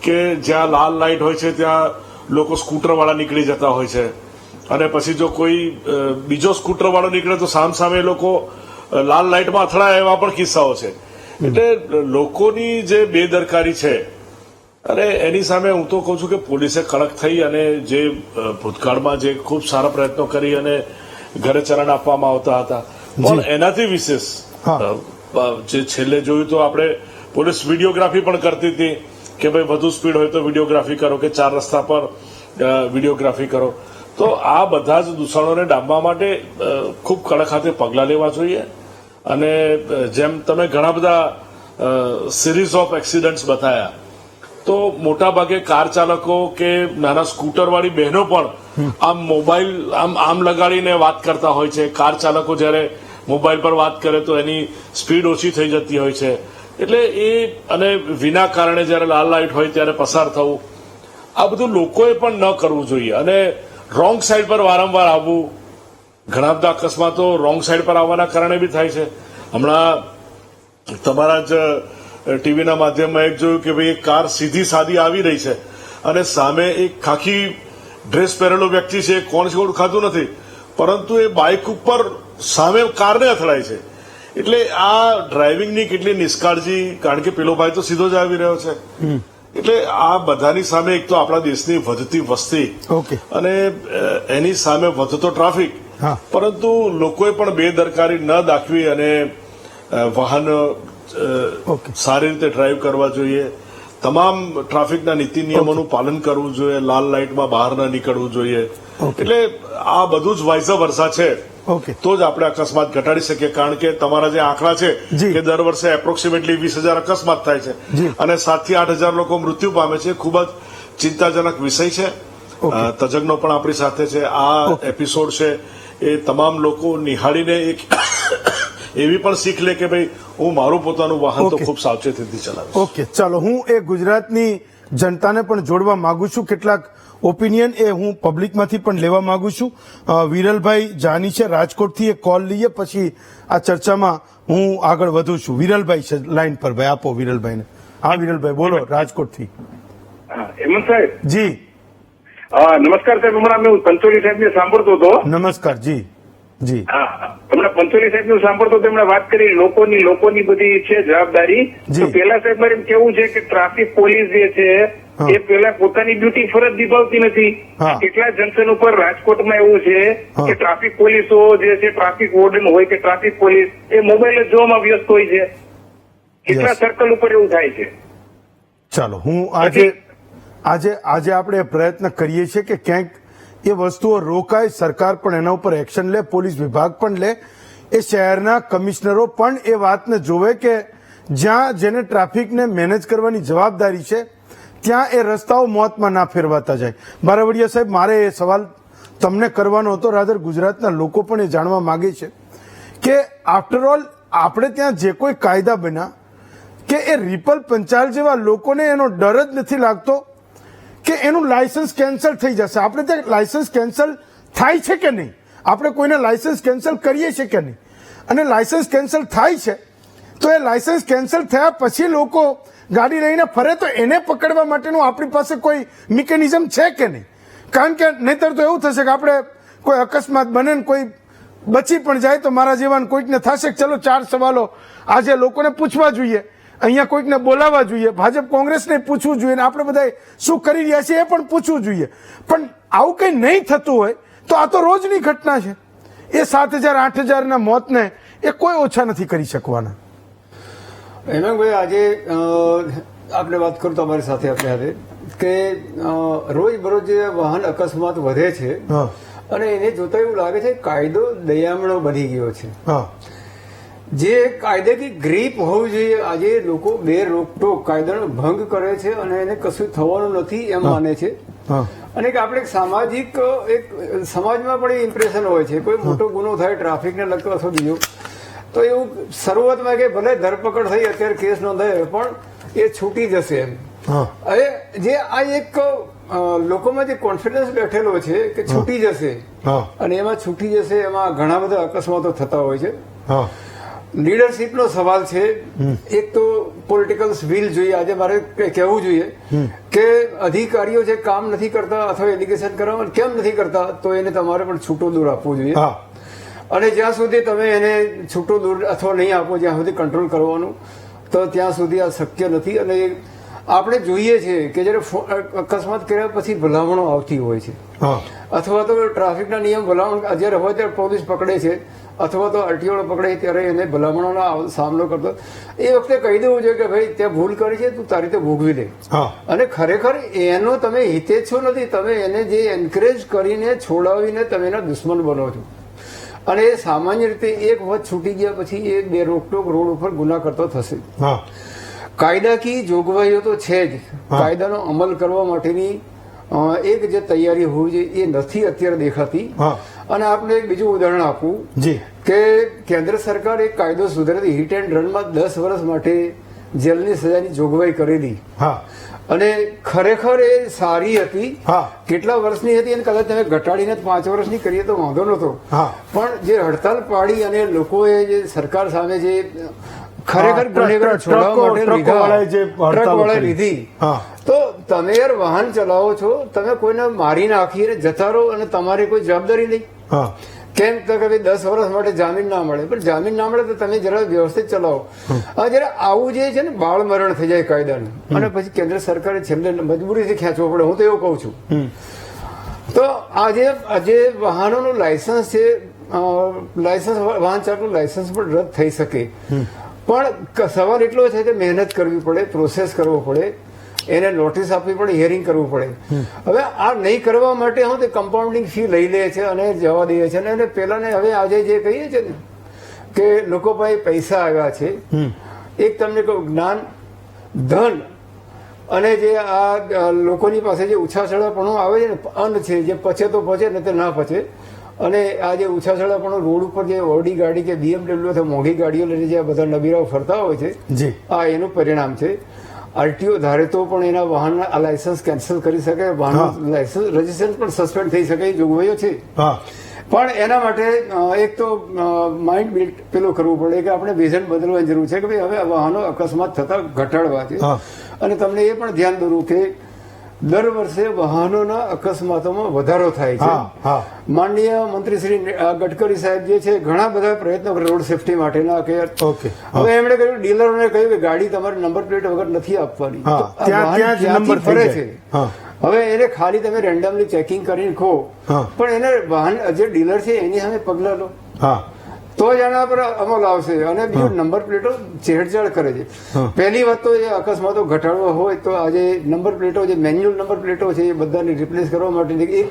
કે જ્યાં લાલ લાઇટ હોય છે ત્યાં લોકો સ્કૂટર વાળા નીકળી જતા હોય છે, અને પછી જો કોઈ બીજો સ્કૂટર વાળો નીકળે તો સામે લોકો લાલ લાઇટમાં અથડાય, એવા પણ કિસ્સાઓ છે. એટલે લોકોની જે બેદરકારી છે, અને એની સામે હું તો કહું છું કે પોલીસે કડક થઈ અને જે ભૂતકાળમાં જે ખૂબ સારા પ્રયત્નો કરી અને ઘરે ચલણ આપવામાં આવતા હતા, પણ એનાથી વિશેષ જે છેલ્લે જોયું તો આપણે પોલીસ વિડીયોગ્રાફી પણ કરતી હતી કે ભાઈ વધુ સ્પીડ હોય તો વિડીયોગ્રાફી કરો, કે 4 રસ્તા પર વિડીયોગ્રાફી કરો. તો આ બધા જ દૂષણોને ડામવા માટે ખૂબ કડક હાથે પગલાં લેવા જોઈએ. અને જેમ તમે ઘણા બધા સિરીઝ ઓફ એક્સિડન્ટ્સ બતાવ્યા, તો મોટા ભાગે કાર ચાલકો કે નાના સ્કૂટર વાળી બહેનો પણ આમ મોબાઈલ આમ લગાડીને વાત કરતા હોય છે. કાર ચાલકો જ્યારે મોબાઈલ પર વાત કરે તો એની સ્પીડ ઓછી થઈ જતી હોય છે. એટલે એ, અને વિના કારણે જ્યારે લાલ લાઇટ હોય ત્યારે પસાર થવું, આ બધું લોકોએ પણ ન કરવું જોઈએ. અને રોંગ સાઈડ પર વારંવાર આવવું, ઘણા બધા અકસ્માતો રોંગ સાઈડ પર આવવાના કારણે બી થાય છે. હમણાં તમારા જ ટીવીના માધ્યમમાં એક જોયું કે ભાઈ એક કાર સીધી સાદી આવી રહી છે અને સામે એક ખાખી ડ્રેસ પહેરેલો વ્યક્તિ છે, કોણ છે ઓળખાતું નથી, પરંતુ એ બાઇક ઉપર સામે કારને અથડાય છે. એટલે આ ડ્રાઇવિંગની કેટલી નિષ્કાળજી, કારણ કે પેલો ભાઈ તો સીધો જ આવી રહ્યો છે. એટલે આ બધાની સામે એક તો આપણા દેશની વધતી વસ્તી અને એની સામે વધતો ટ્રાફિક, પરંતુ લોકોએ પણ બેદરકારી ન દાખવી અને વાહન સારી રીતે ડ્રાઈવ કરવા જોઈએ. તમામ ટ્રાફિકના નીતિ નિયમોનું પાલન કરવું જોઈએ. લાલ લાઇટમાં બહાર ન નીકળવું જોઈએ. એટલે આ બધું જ વાઇસ વર્સા છે, તો જ આપણે અકસ્માત ઘટાડી શકીએ. કારણ કે તમારા જે આંકડા છે કે દર વર્ષે એપ્રોક્સિમેટલી 20,000 અકસ્માત થાય છે અને 7,000 થી 8,000 લોકો મૃત્યુ પામે છે. ખૂબ જ ચિંતાજનક વિષય છે. તજજ્ઞો પણ આપણી સાથે છે. આ એપિસોડ છે એ તમામ લોકો નિહાળીને એક એવી પણ શીખ લે કે ભાઈ હું મારું પોતાનું વાહન તો ખૂબ સાવચેતીથી ચલાવીશ. ઓકે, ચાલો, હું એ ગુજરાતની જનતાને પણ જોડવા માંગુ છું. કેટલાક ઓપિનિયન એ હું પબ્લિકમાંથી પણ લેવા માંગુ છું. વિરલભાઈ જાની છે રાજકોટથી, એ કોલ લઈએ, પછી આ ચર્ચામાં હું આગળ વધુ છું. વિરલભાઈ છે લાઈન પર, ભાઈ આપો વિરલભાઈને. હા વિરલભાઈ બોલો, રાજકોટથી. હેમંત સાહેબ જી. નમસ્કાર સાહેબ. હમણાં મેં પંચોલી સાહેબને સાંભળતો હતો. નમસ્કાર જી. જી હમણાં પંચોલી સાહેબ નું સાંભળતો તેમણે વાત કરી લોકોની બધી છે જવાબદારી. જી. તો પેલા સાહેબ મારે એમ કેવું છે કે ટ્રાફિક પોલીસ જે છે હા. એ પેલા પોતાની ડ્યુટી ફરજ નિભાવતી નથી. હા. કેટલા જંકશન ઉપર રાજકોટમાં એવું છે હા. કે ટ્રાફિક પોલીસો જે છે ટ્રાફિક વોર્ડન હોય કે ટ્રાફિક પોલીસ એ મોબાઈલ જ જોવામાં વ્યસ્ત હોય છે. કેટલા Yes. સર્કલ ઉપર એવું થાય છે. ચાલો હું આજે આપણે પ્રયત્ન કરીએ છીએ કે ક્યાંક એ વસ્તુઓ રોકાય, સરકાર પણ એના ઉપર એક્શન લે, પોલીસ વિભાગ પણ લે, એ શહેરના કમિશનરો પણ એ વાતને જોવે કે જ્યાં જેને ટ્રાફિકને મેનેજ કરવાની જવાબદારી છે ત્યાં એ રસ્તાઓ મોતમાં ના ફેરવાતા જાય. બારાવડિયા સાહેબ, મારે એ સવાલ તમને કરવાનો હતો, રાધર ગુજરાતના લોકો પણ એ જાણવા માંગે છે કે આફ્ટરઓલ આપણે ત્યાં જે કોઈ કાયદા બન્યા કે એ રિપલ પંચાલ જેવા લોકોને એનો ડર જ નથી લાગતો કે એનું લાયસન્સ કેન્સલ થઈ જશે. આપણે ત્યાં લાયસન્સ કેન્સલ થાય છે કે નહીં? આપણે કોઈને લાયસન્સ કેન્સલ કરીએ છીએ કે નહીં? અને લાયસન્સ કેન્સલ થાય છે તો એ લાયસન્સ કેન્સલ થયા પછી લોકો ગાડી લઈને ફરે તો એને પકડવા માટેનું આપણી પાસે કોઈ મિકેનિઝમ છે કે નહીં? કારણ કે નહીતર તો એવું થશે કે આપણે કોઈ અકસ્માત બને ને કોઈ બચી પણ જાય તો મારા જેવાને કોઈકને થશે કે ચલો 4 સવાલો આજે લોકોને પૂછવા જોઈએ, અહીંયા કોઈકને બોલાવવા જોઈએ, ભાજપ કોંગ્રેસને પૂછવું જોઈએ, ને આપણે બધા શું કરી રહ્યા છીએ એ પણ પૂછવું જોઈએ. પણ આવું કંઈ નહીં થતું હોય તો આ તો રોજની ઘટના છે. એ 7,000 8,000 ના મોતને એ કોઈ ઓછા નથી કરી શકવાના. હેમાંગભાઈ, આજે આપણે વાત કરું તમારી સાથે કે રોજબરોજ જે વાહન અકસ્માત વધે છે હા અને એને જોતા એવું લાગે છે કાયદો દયામણો બની ગયો છે. હા જે કાયદાની ગ્રીપ હોવી જોઈએ, આજે લોકો બે રોકટોક કાયદાનો ભંગ કરે છે અને એને કશું થવાનું નથી એમ માને છે. હા અને કે આપણે એક સામાજિક એક સમાજમાં પણ ઇમ્પ્રેશન હોય છે. કોઈ મોટો ગુનો થાય ટ્રાફિકને લગતો અથવા બીજો તો એવું શરૂઆતમાં કે ભલે ધરપકડ થઈ, અત્યારે કેસ નોંધાયો પણ એ છૂટી જશે એમ. હા હવે જે આ એક લોકોમાં જે કોન્ફિડન્સ બેઠેલો છે કે છૂટી જશે હા અને એમાં છૂટી જશે, એમાં ઘણા બધા અકસ્માતો થતા હોય છે. હા લીડરશીપનો સવાલ છે. એક તો પોલિટિકલ વિલ જોઈએ. આજે મારે કહેવું જોઈએ કે અધિકારીઓ જે કામ નથી કરતા અથવા એલિગેશન કરવા કેમ નથી કરતા તો એને તમારે પણ છૂટો દૂર આપવો જોઈએ. હા અને જ્યાં સુધી તમે એને છૂટો દૂર અથવા નહીં આપો, જ્યાં સુધી કંટ્રોલ કરવાનું, તો ત્યાં સુધી આ શક્ય નથી. અને આપણે જોઈએ છીએ કે જયારે અકસ્માત કર્યા પછી ભલામણો આવતી હોય છે હા અથવા તો ટ્રાફિકના નિયમ ભલામણ જ્યારે હોય ત્યારે પોલીસ પકડે છે અથવા તો આરટીઓ પકડે ત્યારે એને ભલામણોનો સામનો કરતો. એ વખતે કહી દેવું જોઈએ કે ભાઈ ત્યાં ભૂલ કરી છે, તું તારી રીતે ભોગવી લે. હા અને ખરેખર એનો તમે હિતેચ્છુ નથી, તમે એને જે એન્કરેજ કરીને છોડાવીને તમે એના દુશ્મન બનો છો. અને એ સામાન્ય રીતે એક વખત છૂટી ગયા પછી એ બે રોકટોક રોડ ઉપર ગુના કરતો થશે. હા કાયદાકીય જોગવાઈઓ તો છે જ, કાયદાનો અમલ કરવા માટેની એક જે તૈયારી હોવી જોઈએ એ નથી અત્યારે દેખાતી. હા અને આપણે એક બીજું ઉદાહરણ આપું જી કે કેન્દ્ર સરકાર એક કાયદો સુધારી, હિટ એન્ડ રનમાં 10 વર્ષ માટે જેલની સજાની જોગવાઈ કરેલી. હા અને ખરેખર એ સારી હતી. હા કેટલા વર્ષની હતી અને કદાચ તમે ઘટાડીને 5 વર્ષની કરીએ તો વાંધો નહોતો. હા પણ જે હડતાલ પાડી અને લોકોએ જે સરકાર સામે જે ખરેખર ગુનેગાર છોડાવવા માટે ટ્રકવાળાએ જે હડતાલો ટ્રકવાળાએ કરી. લીધી. હા તો તમે યાર વાહન ચલાવો છો, તમે કોઈને મારી નાખીને જતા રહો અને તમારી કોઈ જવાબદારી નહીં. હા કેમ તો કે ભાઈ 10 વર્ષ માટે જામીન ના મળે, પણ જામીન ના મળે તો તમે જરા વ્યવસ્થિત ચલાવો. હવે જયારે આવું જે છે ને બાળ મરણ થઈ જાય કાયદાનું અને પછી કેન્દ્ર સરકારે છેલ્લે મજબૂરીથી ખેંચવો પડે, હું તો એવું કહું છું. તો આજે વાહનોનું લાયસન્સ છે, લાયસન્સ વાહન ચાલકનું લાયસન્સ પણ રદ થઈ શકે. પણ સવાલ એટલો છે કે મહેનત કરવી પડે, પ્રોસેસ કરવો પડે, એને નોટિસ આપવી પડે, હિયરિંગ કરવું પડે. હવે આ નહીં કરવા માટે હું તે કમ્પાઉન્ડિંગ ફી લઈ લે છે અને જવા દે છે. અને પેલાને હવે આજે જે કહીએ છે ને કે લોકો પાસે પૈસા આવ્યા છે, એક તમને કહું જ્ઞાન, ધન અને જે આ લોકોની પાસે જે ઉછાછળાપણું આવે છે ને, અન્ન છે જે પચે તો પચે ને તે ના પચે. અને આ જે ઉછાછળાપણું રોડ ઉપર જે ઓડી ગાડી કે BMW અથવા મોંઘી ગાડીઓ લઈને જે બધા નબીરાઓ ફરતા હોય છે, જી આ એનું પરિણામ છે. આરટીઓ ધારે તો પણ એના વાહનના આ લાયસન્સ કેન્સલ કરી શકે, વાહન લાયસન્સ રજીસ્ટ્રેશન પણ સસ્પેન્ડ થઈ શકે એ જોગવાઈઓ છે. હા પણ એના માટે એક તો માઇન્ડ બિલ્ડ પેલું કરવું પડે કે આપણે વિઝન બદલવાની જરૂર છે કે ભાઈ હવે વાહનો અકસ્માત થતા ઘટાડવા છે. અને તમને એ પણ ધ્યાન દોરું કે દર વર્ષે વાહનોના અકસ્માતોમાં વધારો થાય હા, છે. હા. માનનીય મંત્રી શ્રી ગડકરી સાહેબ જે છે ઘણા બધા પ્રયત્નો કરે રોડ સેફટી માટેના કે ઓકે. હવે એમણે કહ્યું ડીલરોને કહ્યું કે ગાડી તમારે નંબર પ્લેટ વગર નથી આપવાની. હા, તો આ ત્યાં- વાહન ત્યાં જ ક્યાંથી નંબર થઈ ફરે જાય. છે. હા. હવે એને ખાલી તમે રેન્ડમલી ચેકિંગ કરીને ખો, હા. પણ એને વાહન જે ડીલર છે એની સામે પગલા લો હા તો જ આના પર અમલ આવશે. અને બીજું નંબર પ્લેટો છેડછાડ કરે છે. હા. પહેલી વાત તો એ અકસ્માતો ઘટાડવા હોય તો આજે નંબર પ્લેટો જે મેન્યુઅલ નંબર પ્લેટો છે એ બધાને રિપ્લેસ કરવા માટે એક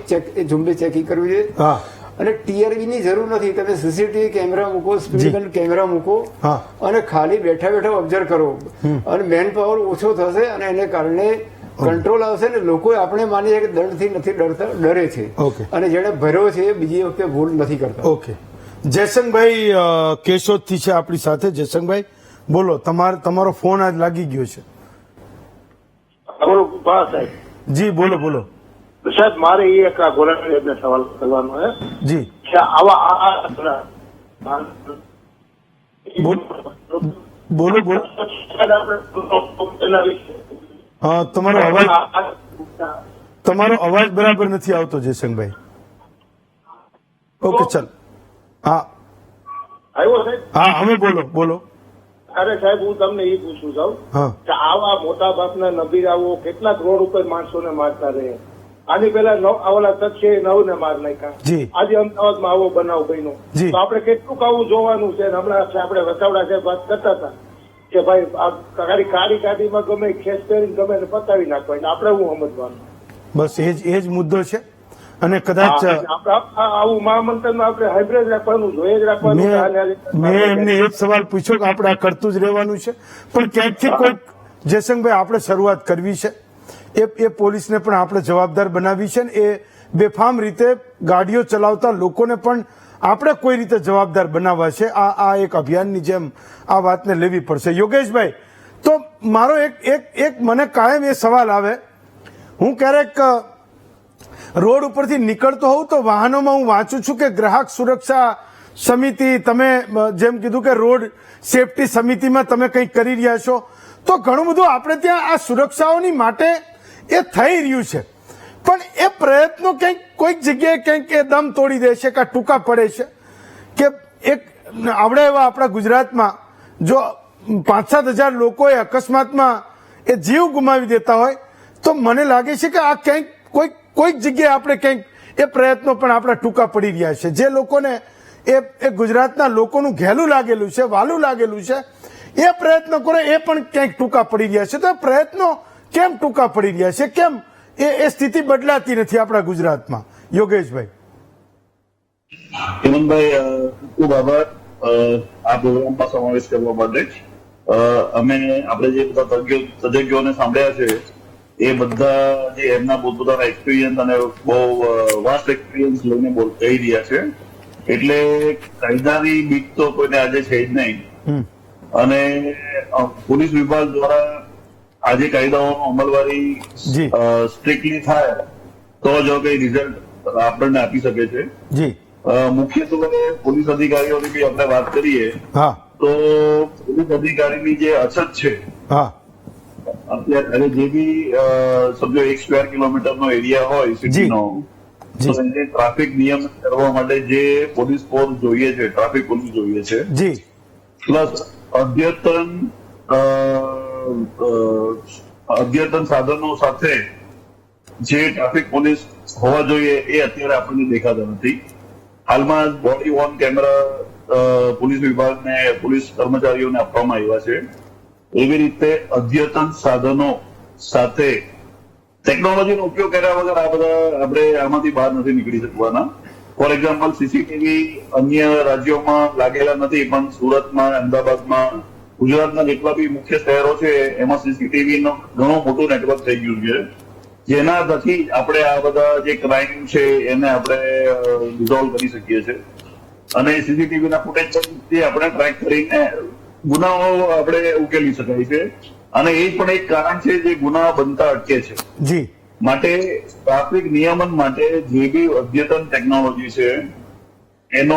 ઝુંબે ચેકિંગ કરવી જોઈએ. હા અને TRV ની જરૂર નથી. તમે CCTV કેમેરા મૂકો, સ્પીડ ગન કેમેરા મૂકો હા. અને ખાલી બેઠા બેઠા ઓબ્ઝર્વ કરો અને મેન પાવર ઓછો થશે અને એને કારણે કંટ્રોલ આવશે ને લોકો આપણે માનીએ કે દંડથી નથી ડરતા, ડરે છે. ઓકે. અને જેને ભર્યો છે એ બીજી વખતે ભૂલ નથી કરતા. ઓકે. જયસંગભાઈ કેશોદ થી છે આપણી સાથે. જયસંગભાઈ બોલો, તમારો ફોન આજ લાગી ગયો છે. સાહેબ જી બોલો બોલો. સાહેબ મારે એ એક આ ગોરાણીને સવાલ કરવાનો છે જી કે આવા બોલો બોલો. તમારો અવાજ બરાબર નથી આવતો જયસંગભાઈ. ઓકે ચાલ. હા આવ્યો સાહેબ. હા હવે બોલો બોલો. અરે સાહેબ હું તમને એ પૂછું છું હા કે આવા મોટા બાપના નબીરાઓ કેટલાક રોડ ઉપર માણસોને મારતા રહે. આની પેલા ઓલા તક છે 9 ને માર નાખ્યા. જી. આજે અમદાવાદમાં આવો બનાવ બન્યો જી. તો આપણે કેટલું આવું જોવાનું છે. હમણાં આપણે વસાવડા સાહેબ વાત કરતા હતા કે ભાઈ આ કાળી ગાડીમાં ગમે ખેસ પહેરીને ગમે એને પતાવી નાખવા. એટલે આપણે હું સમજવાનું બસ એ જ મુદ્દો છે. અને કદાચ આવું મહામંત્રમાં આપણે હાઇબ્રિડ રાખવાનું જોઈએ જ રાખવાનું. મેં એમને એ જ સવાલ પૂછ્યો કે આપણે આ કરતું જ રહેવાનું છે, પણ ક્યાંકથી કોઈક જયસંગભાઈ આપણે શરૂઆત કરવી છે. એ પોલીસને પણ આપણે જવાબદાર બનાવી છે ને એ બેફામ રીતે ગાડીઓ ચલાવતા લોકોને પણ આપણે કોઈ રીતે જવાબદાર બનાવવા છે. આ એક અભિયાનની જેમ આ વાતને લેવી પડશે. યોગેશભાઈ, તો મારો એક મને કાયમ એ સવાલ આવે, હું ક્યારેક રોડ ઉપરથી નીકળતો હોઉં તો વાહનોમાં હું વાંચું છું કે ગ્રાહક સુરક્ષા સમિતિ, તમે જેમ કીધું કે રોડ સેફટી સમિતિમાં તમે કંઈક કરી રહ્યા છો, તો ઘણું બધું આપણે ત્યાં આ સુરક્ષાઓની માટે એ થઈ રહ્યું છે. પણ એ પ્રયત્નો કંઈક કોઈક જગ્યાએ કંઈક એ દમ તોડી દે છે કે ટૂંકા પડે છે કે એક આવડે એવા આપણા ગુજરાતમાં જો 5-7 હજાર લોકોએ અકસ્માતમાં એ જીવ ગુમાવી દેતા હોય તો મને લાગે છે કે આ ક્યાંક કોઈક જગ્યાએ આપણે કંઈક એ પ્રયત્નો પણ આપણા ટૂંકા પડી રહ્યા છે. જે લોકોને એ ગુજરાતના લોકોનું ઘેલું લાગેલું છે, વાલું લાગેલું છે, એ પ્રયત્નો કરે એ પણ ક્યાંક ટૂંકા પડી રહ્યા છે. તો એ પ્રયત્નો કેમ ટૂંકા પડી રહ્યા છે? કેમ એ સ્થિતિ બદલાતી નથી આપણા ગુજરાતમાં? યોગેશભાઈ. હેમંતભાઈ, ખૂબ આભાર આ પ્રોગ્રામમાં સમાવેશ કરવા માટે. આપણે જે બધા તજજ્ઞોને સાંભળ્યા છે એ બધા જે એમના પોતપોતાના એક્સપિરિયન્સ અને બહુ વાસ્ટ એક્સપિરિયન્સ લઈને કહી રહ્યા છે. એટલે કાયદાની બીક તો કોઈને આજે છે જ નહીં. અને પોલીસ વિભાગ દ્વારા આજે કાયદાઓનો અમલવારી સ્ટ્રિક્ટલી થાય તો જ કઈ રિઝલ્ટ આપણને આપી શકે છે. જી. મુખ્યત્વે પોલીસ અધિકારીઓની બી આપણે વાત કરીએ તો પોલીસ અધિકારીની જે અછત છે અત્યારે જે બી સમજો 1 સ્ક્વેર કિલોમીટરનો એરિયા હોય સિટીનો, તો એને ટ્રાફિક નિયમ કરવા માટે જે પોલીસ ફોર્સ જોઈએ છે, ટ્રાફિક પોલીસ જોઈએ છે, પ્લસ અદ્યતન સાધનો સાથે જે ટ્રાફિક પોલીસ હોવા જોઈએ એ અત્યારે આપણને દેખાતા નથી. હાલમાં બોડી વોર્ન કેમેરા પોલીસ વિભાગને, પોલીસ કર્મચારીઓને આપવામાં આવ્યા છે. એવી રીતે અદ્યતન સાધનો સાથે ટેકનોલોજીનો ઉપયોગ કર્યા વગર આ બધા આપણે આમાંથી બહાર નથી નીકળી શકવાના. ફોર એક્ઝામ્પલ, સીસીટીવી અન્ય રાજ્યોમાં લાગેલા નથી, પણ સુરતમાં, અમદાવાદમાં, ગુજરાતના જેટલા બી મુખ્ય શહેરો છે એમાં સીસીટીવીનો ઘણું મોટું નેટવર્ક થઈ ગયું છે. જેના થકી આપણે આ બધા જે ક્રાઇમ છે એને આપણે રિઝોલ્વ કરી શકીએ છીએ. અને સીસીટીવીના ફૂટેજથી આપણે ટ્રેક કરીને ગુનાઓ આપણે ઉકેલી શકાય છે. અને એ પણ એક કારણ છે જે ગુના બનતા અટકે છે. જી. માટે ટ્રાફિક નિયમન માટે જે બી અદ્યતન ટેકનોલોજી છે એને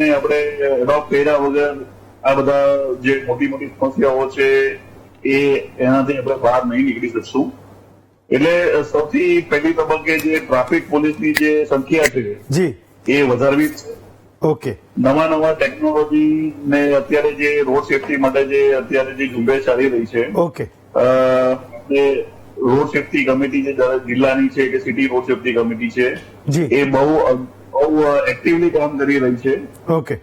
આપણે એડોપ્ટ કર્યા વગર આ બધા જે મોટી મોટી સમસ્યાઓ છે એ એનાથી આપણે બહાર નહીં નીકળી શકશું. એટલે સૌથી પહેલી તબક્કે જે ટ્રાફિક પોલીસની જે સંખ્યા છે જી એ વધારવી જ છે. ઓકે નવા ટેકનોલોજી ને અત્યારે જે રોડ સેફટી માટે જે અત્યારે જે ઝુંબેશ ચાલી રહી છે, ઓકે એ રોડ સેફટી કમિટી જે જિલ્લાની છે કે સિટી રોડ સેફટી કમિટી છે, જી એ બહુ એક્ટિવલી કામ કરી રહી છે. ઓકે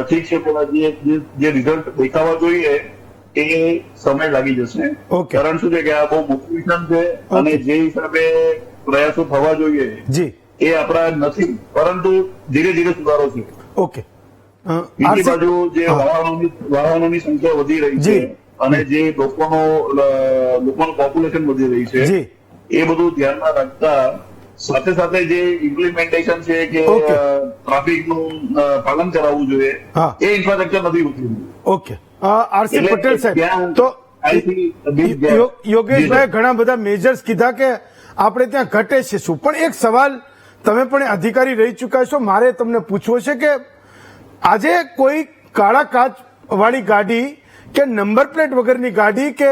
ઠીક છે, પેલા જે રિઝલ્ટ દેખાવા જોઈએ એ સમય લાગી જશે. ઓકે. કારણ શું છે કે આ બહુ મોટું મિશન છે અને જે હિસાબે પ્રયાસો થવા જોઈએ જી એ આપણા નથી, પરંતુ ધીરે ધીરે સુધારો છે. ઓકે બીજી બાજુ જે વાહનોની સંખ્યા વધી રહી જી. છે અને જે લોકોનું પોપ્યુલેશન વધી રહી છે, જી એ બધું ધ્યાનમાં રાખતા સાથે સાથે જે ઇમ્પ્લિમેન્ટેશન છે કે ઓકે. ટ્રાફિકનું પાલન કરાવવું જોઈએ, હા. એ ઇન્ફ્રાસ્ટ્રક્ચર નથી હોતું. ઓકે આરસી એટલે પટેલ સાહેબ, ત્યાં તો I see a big gap. યોગેશભાઈ ઘણા બધા મેજર્સ કીધા કે આપણે ત્યાં ઘટે છે શું, પણ એક સવાલ, તમે પણ અધિકારી રહી ચુક્યા છો, મારે તમને પૂછવો છે કે આજે કોઈ કાળા કાચ વાળી ગાડી કે નંબર પ્લેટ વગરની ગાડી કે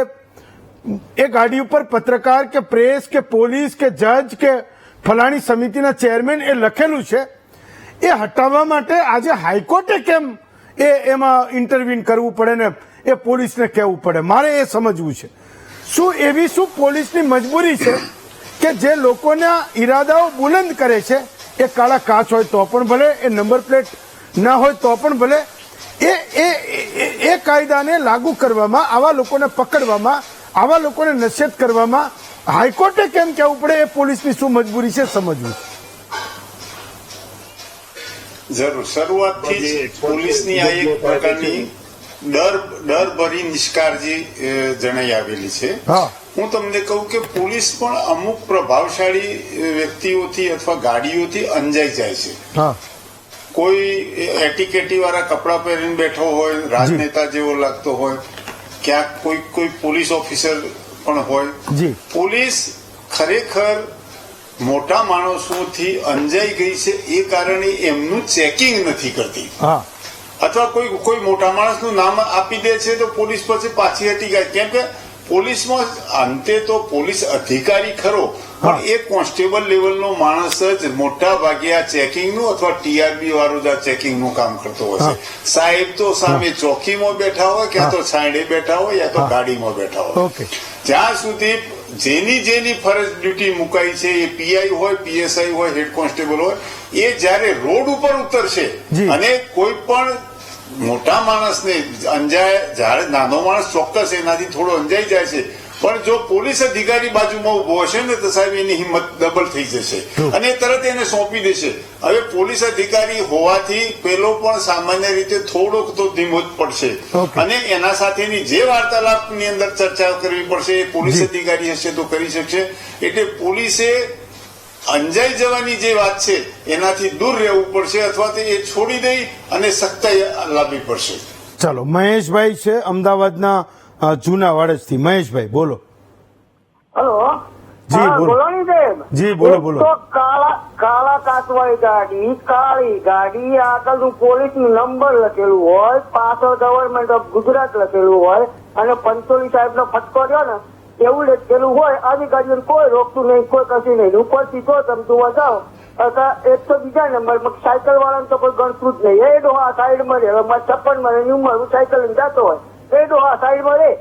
એ ગાડી ઉપર પત્રકાર કે પ્રેસ કે પોલીસ કે જજ કે ફલાણી સમિતિના ચેરમેન એ લખેલું છે, એ હટાવવા માટે આજે હાઈકોર્ટે કેમ એમાં ઇન્ટરવીન કરવું પડે ને એ પોલીસને કહેવું પડે? મારે એ સમજવું છે, શું એવી શું પોલીસની મજબૂરી છે કે જે લોકોના ઈરાદાઓ બુલંદ કરે છે, એ કાળા કાચ હોય તો પણ ભલે, એ નંબર પ્લેટ ના હોય તો પણ ભલે, એ કાયદાને લાગુ કરવામાં, આવા લોકોને પકડવામાં, આવા લોકોને નશ્યત કરવામાં હાઈકોર્ટે કેમ કહેવું પડે? એ પોલીસની શું મજબૂરી છે, સમજવું છે. જરૂર શરૂઆતથી જ પોલીસની આ એક પ્રકારની ડરભરી નિષ્કાળજી જણાઈ આવેલી છે. હા હું તમને કહું કે પોલીસ પણ અમુક પ્રભાવશાળી વ્યક્તિઓથી અથવા ગાડીઓથી અંજાઈ જાય છે. હા કોઈ એટીકેટી વાળા કપડા પહેરીને બેઠો હોય, રાજનેતા જેવો લાગતો હોય, ક્યાંક કોઈ પોલીસ ઓફિસર પણ હોય. જી પોલીસ ખરેખર મોટા માણસોથી અંજાઈ ગઈ છે, એ કારણે એમનું ચેકિંગ નથી કરતી. હા અથવા કોઈ મોટા માણસનું નામ આપી દે છે તો પોલીસ પછી પાછી હટી જાય. કેમ કે પોલીસમાં અંતે તો પોલીસ અધિકારી ખરો, પણ એ કોન્સ્ટેબલ લેવલનો માણસ જ મોટા ભાગે આ ચેકિંગનું અથવા ટીઆરબી વાળું જ આ ચેકિંગનું કામ કરતો હોય છે. સાહેબ તો સામે ચોકીમાં બેઠા હોય, ક્યાં તો છાંયડે બેઠા હોય, યા તો ગાડીમાં બેઠા હોય. ઓકે જ્યાં સુધી જેની ફરજ ડ્યુટી મુકાઈ છે, એ પીઆઈ હોય, પીએસઆઈ હોય, હેડ કોન્સ્ટેબલ હોય, એ જયારે રોડ ઉપર ઉતરશે અને કોઈ પણ મોટા માણસને અંજાય, જ્યારે નાનો માણસ ચોક્કસ એનાથી થોડો અંજાઈ જાય છે, પણ જો પોલીસ અધિકારી બાજુમાં ઉભો હશે ને તો સાહેબ એની હિંમત ડબલ થઈ જશે અને તરત એને સોંપી દેશે. હવે પોલીસ અધિકારી હોવાથી પેલો પણ સામાન્ય રીતે થોડોક તો ધીમો જ પડશે અને એના સાથેની જે વાર્તાલાપની અંદર ચર્ચા કરવી પડશે એ પોલીસ અધિકારી હશે તો કરી શકશે. એટલે પોલીસે અંજાઈ જવાની જે વાત છે એનાથી દૂર રહેવું પડશે અથવા તો એ છોડી દઈ અને સખ્તાઈ લાવવી પડશે. ચાલો, મહેશભાઈ છે અમદાવાદના જૂના વાડજથી. મહેશભાઈ બોલો. હેલો. જી બોલો. બોલો ની સાહેબ. જી બોલો બોલો. તો કાળા કાચવાળી ગાડી, કાળી ગાડી, આગળનું પોલીસનું નંબર લખેલું હોય, પાછળ ગવર્મેન્ટ ઓફ ગુજરાત લખેલું હોય અને પંચોલી સાહેબનો ફટકો રહ્યો ને એવું લખેલું હોય, આવી ગાડીઓને કોઈ રોકતું નહીં, કોઈ કશું નહીં. ઉપરથી જો તમે જોવા જાઓ એક તો બીજા નંબર સાયકલ વાળાને તો કોઈ ગણતું જ નહીં. એ ડોહા સાઈડમાં રહે, 56 ની ઉંમર સાયકલ લઈને જતો હોય, એ ડોહા સાઈડમાં રહે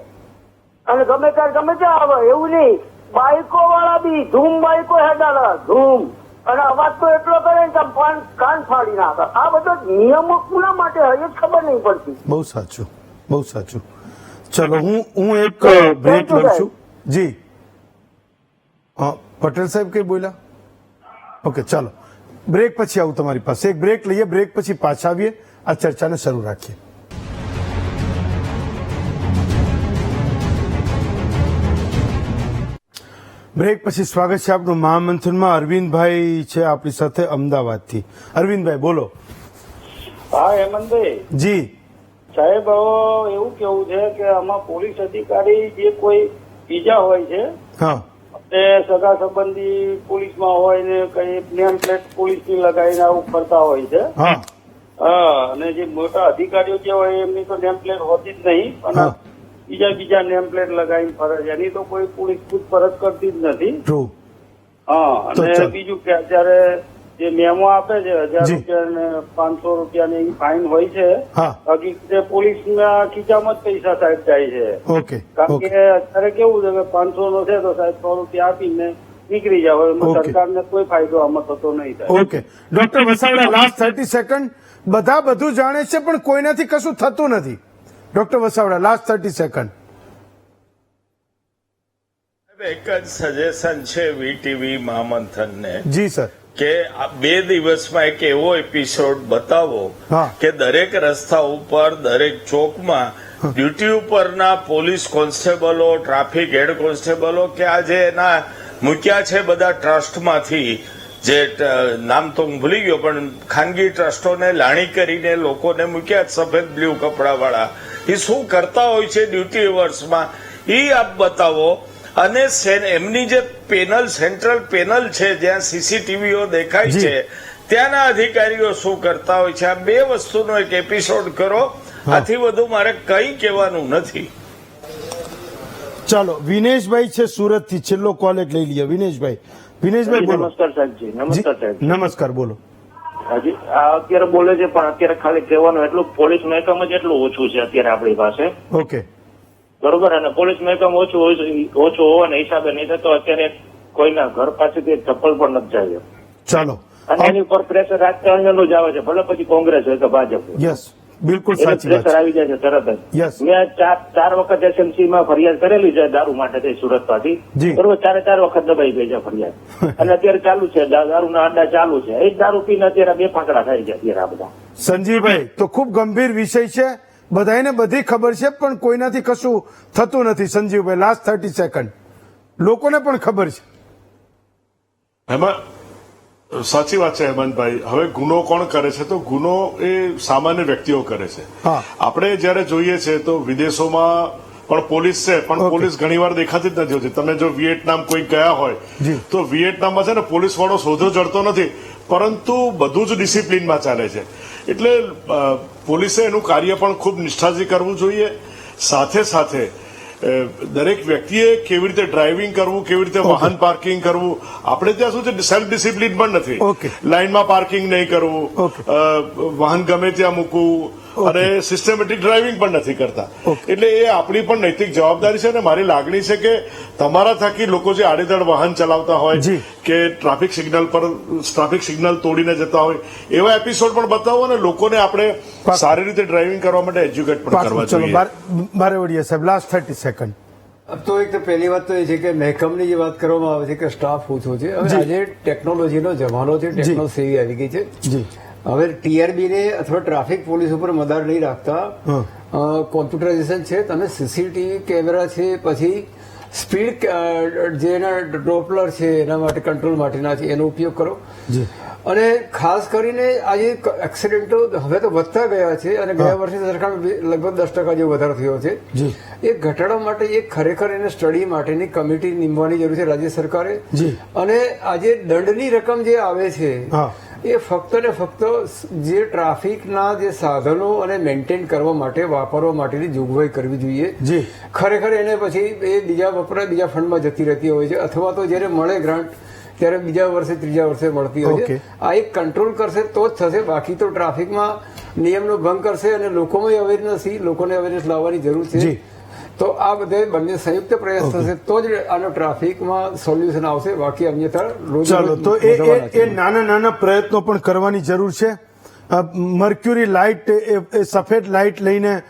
અને ગમે ત્યારે ગમે ત્યાં આવે, એવું નહીં. બાઈકો વાળા બી ધૂમ બાઈકો હેડાડા ધૂમ, અને અવાજ તો એટલો કરે કે કાન ફાડી નાખે. આ બધો નિયમો કોના માટે હોય એ ખબર નહીં પડતી. બહુ સાચું, બહુ સાચું. ચલો હું એક બ્રેક લઉં છું. જી પટેલ સાહેબ કઈ બોલ્યા? ઓકે ચાલો, બ્રેક પછી આવું તમારી પાસે. એક બ્રેક લઈએ, બ્રેક પછી પાછા આવીએ, આ ચર્ચાને શરૂ રાખીએ. બ્રેક પછી સ્વાગત છે આપનું મહામંથનમાં. અરવિંદભાઈ છે આપણી સાથે અમદાવાદથી. અરવિંદભાઈ બોલો. હા હેમંતભાઈ. જી સાહેબ, એવું કેવું છે કે આમાં પોલીસ અધિકારી જે કોઈ બીજા હોય છે, હા, તે સગા સંબંધી પોલીસમાં હોય ને કઈ નેમ પ્લેટ પોલીસની લગાવીને આવું કરતા હોય છે. હા હા, અને જે મોટા અધિકારીઓ જે હોય એમની તો નેમ પ્લેટ હોતી જ નહીં, અને બીજા નેમ પ્લેટ લગાવીને ફરે છે. એની તો કોઈ પોલીસ પૂછપરછ કરતી જ નથી. ટ્રુ. હા, તો અને ચાલો. બીજું કે અત્યારે જે મેમો આપે છે 1000 જી. રૂપિયા ને 500 રૂપિયાની ફાઇન હોય છે, હા. હકીકતે પોલીસના ખીચામાં જ પૈસા સાહેબ જાય છે. ઓકે. કારણ ઓકે. કે અત્યારે કેવું છે કે 500 નો છે તો સાહેબ 100 રૂપિયા આપીને નીકળી જાવ. એમાં ઓકે. સરકારને કોઈ ફાયદો આમાં થતો નહીં થાય. Okay. Doctor Vasavada, last 30 second. બધા બધું જાણે છે પણ કોઈનાથી કશું થતું નથી. Doctor Vasavada, last 30 second. એક જ સજેશન છે વીટીવી મહામંથનને જી સર. કે આ 2 દિવસમાં એક એવો એપિસોડ બતાવો હા. કે દરેક રસ્તા ઉપર, દરેક ચોકમાં ડ્યુટી ઉપરના પોલીસ કોન્સ્ટેબલો, ટ્રાફિક હેડ કોન્સ્ટેબલો કે આ જે એના મૂક્યા છે બધા ટ્રસ્ટમાંથી, જે નામ તો હું ભૂલી ગયો પણ ખાનગી ટ્રસ્ટોને લાણી કરીને લોકોને મૂક્યા સફેદ બ્લુ કપડાવાળા, એ શું કરતા હોય છે ડ્યુટી અવર્સમાં એ આપ બતાવો. અને એમની જે પેનલ, સેન્ટ્રલ પેનલ છે જ્યાં સીસીટીવીઓ દેખાય જી. છે, ત્યાંના અધિકારીઓ શું કરતા હોય છે, આ 2 વસ્તુનો એક એપિસોડ કરો. આથી વધુ મારે કંઈ કહેવાનું નથી. ચાલો, વિનેશભાઈ છે સુરત થી, છેલ્લો કોલ એક લઈ લઈએ. વિનેશભાઈ, બોલો. નમસ્કાર સાહેબજી. નમસ્કાર સાહેબ. નમસ્કાર, બોલો. હાજી, આ અત્યારે બોલે છે પણ અત્યારે ખાલી કહેવાનું એટલું પોલીસ મહેકમ જ એટલું ઓછું છે અત્યારે આપણી પાસે. ઓકે. બરોબર. અને પોલીસ મહેકમ ઓછું હોવાના હિસાબે નહીં તો અત્યારે કોઈના ઘર પાસેથી ચપ્પલ પણ નથી જાય. ચાલો. અને એની ઉપર પ્રેશર રાજકારણીનું જ આવે છે, ભલે પછી કોંગ્રેસ હોય કે ભાજપ હોય. યસ, બિલકુલ એટલે સાચી વાત પ્રેશર છે. આવી જાય છે તરત જ. Yes. મેં ચાર વખત એસએમસી માં ફરિયાદ કરેલી છે દારૂ માટે સુરત માંથી. જી. બરોબર. 4 વખત દબાઈ ગઈ છે ફરિયાદ. અને અત્યારે ચાલુ છે, દારૂના અડ્ડા ચાલુ છે. એ જ દારૂ પીને અત્યારે 2 ફાંકડા થાય છે અત્યારે આ બધા. સંજીવભાઈ, તો ખૂબ ગંભીર વિષય છે, બધાને બધી ખબર છે પણ કોઈનાથી કશું થતું નથી. સંજીવભાઈ, લાસ્ટ 30 સેકન્ડ. લોકોને પણ ખબર છે. એમાં સાચી વાત છે હેમંતભાઈ. હવે ગુનો કોણ કરે છે? તો ગુનો એ સામાન્ય વ્યક્તિઓ કરે છે. હા. આપણે જયારે જોઈએ છે તો વિદેશોમાં પણ પોલીસ છે, પણ ઓકે. પોલીસ ઘણીવાર દેખાતી જ નથી હોતી. તમે જો વિયેટનામ કોઈ ગયા હોય જી. તો વિયેટનામમાં છે ને પોલીસ વાળો સોજો જડતો નથી, પરંતુ બધું જ ડિસિપ્લિનમાં ચાલે છે. એટલે પોલીસે એનું કાર્ય પણ ખૂબ નિષ્ઠાથી કરવું જોઈએ. સાથે સાથે દરેક વ્યક્તિએ કેવી રીતે ડ્રાઇવિંગ કરવું, કેવી રીતે વાહન પાર્કિંગ કરવું. આપણે ત્યાં શું છે, સેલ્ફ ડિસિપ્લિન પણ નથી. ઓકે. લાઇનમાં પાર્કિંગ નહીં કરવું, ઓકે. વાહન ગમે ત્યાં મૂકવું, અને સિસ્ટમેટિક ડ્રાઇવિંગ પણ નથી કરતા. એટલે એ આપણી પણ નૈતિક જવાબદારી છે. અને મારી લાગણી છે કે તમારા થકી લોકો જે આડેધડ વાહન ચલાવતા હોય જી. કે ટ્રાફિક સિગ્નલ તોડીને જતા હોય, એવા એપિસોડ પણ બતાવો અને લોકોને આપણે સારી રીતે ડ્રાઇવિંગ કરવા માટે એજ્યુકેટ પણ કરવા ચલો, જોઈએ. બારેવડિયા સાહેબ, લાસ્ટ 30 સેકન્ડ. अब तो एक तो पहली बात तो ये છે કે મહેકમની જે વાત કરવામાં આવે છે કે સ્ટાફ ઓછો છે. હવે જી. આજે ટેકનોલોજીનો જમાનો છે, ટેકનો સેવી આવી ગઈ છે. જી. હવે ટીઆરબી ને અથવા ટ્રાફિક પોલીસ ઉપર મદાર નહીં રાખતા, કોમ્પ્યુટરાઇઝેશન છે, તમે સીસીટીવી કેમેરા છે, પછી સ્પીડ જે એના ડોપલર છે એના માટે કંટ્રોલ માટેના છે, એનો ઉપયોગ કરો. જી. અને ખાસ કરીને આજે એક્સિડન્ટો હવે તો વધતા ગયા છે અને ગયા વર્ષની સરખામણીમાં લગભગ 10% જેવો વધારો થયો છે. જી. એ ઘટાડવા માટે એક ખરેખર એને સ્ટડી માટેની કમિટી નીમવાની જરૂર છે રાજ્ય સરકારે. જી. અને આજે દંડની રકમ જે આવે છે હા. એ ફક્ત ને ફક્ત જે ટ્રાફિકના જે સાધનો અને મેન્ટેન કરવા માટે વાપરવા માટેની જોગવાઈ કરવી જોઈએ. જી. ખરેખર એને પછી એ બીજા ફંડમાં જતી રહેતી હોય છે, અથવા તો જ્યારે મળે ગ્રાન્ટ ત્યારે બીજા વર્ષે, ત્રીજા વર્ષે મળતી હોય છે. આ એક કંટ્રોલ કરશે તો જ થશે. બાકી તો ટ્રાફિકમાં નિયમનો ભંગ કરશે અને લોકોને અવેરનેસ લાવવાની જરૂર છે. તો આ બધે બંને સંયુક્ત પ્રયાસ થશે તો જ આનો ટ્રાફિકમાં સોલ્યુશન આવશે. બાકી અન્યથા ચાલો, તો એ નાના નાના પ્રયત્નો પણ કરવાની જરૂર છે. મર્ક્યુરી લાઇટ, એ સફેદ લાઇટ લઈને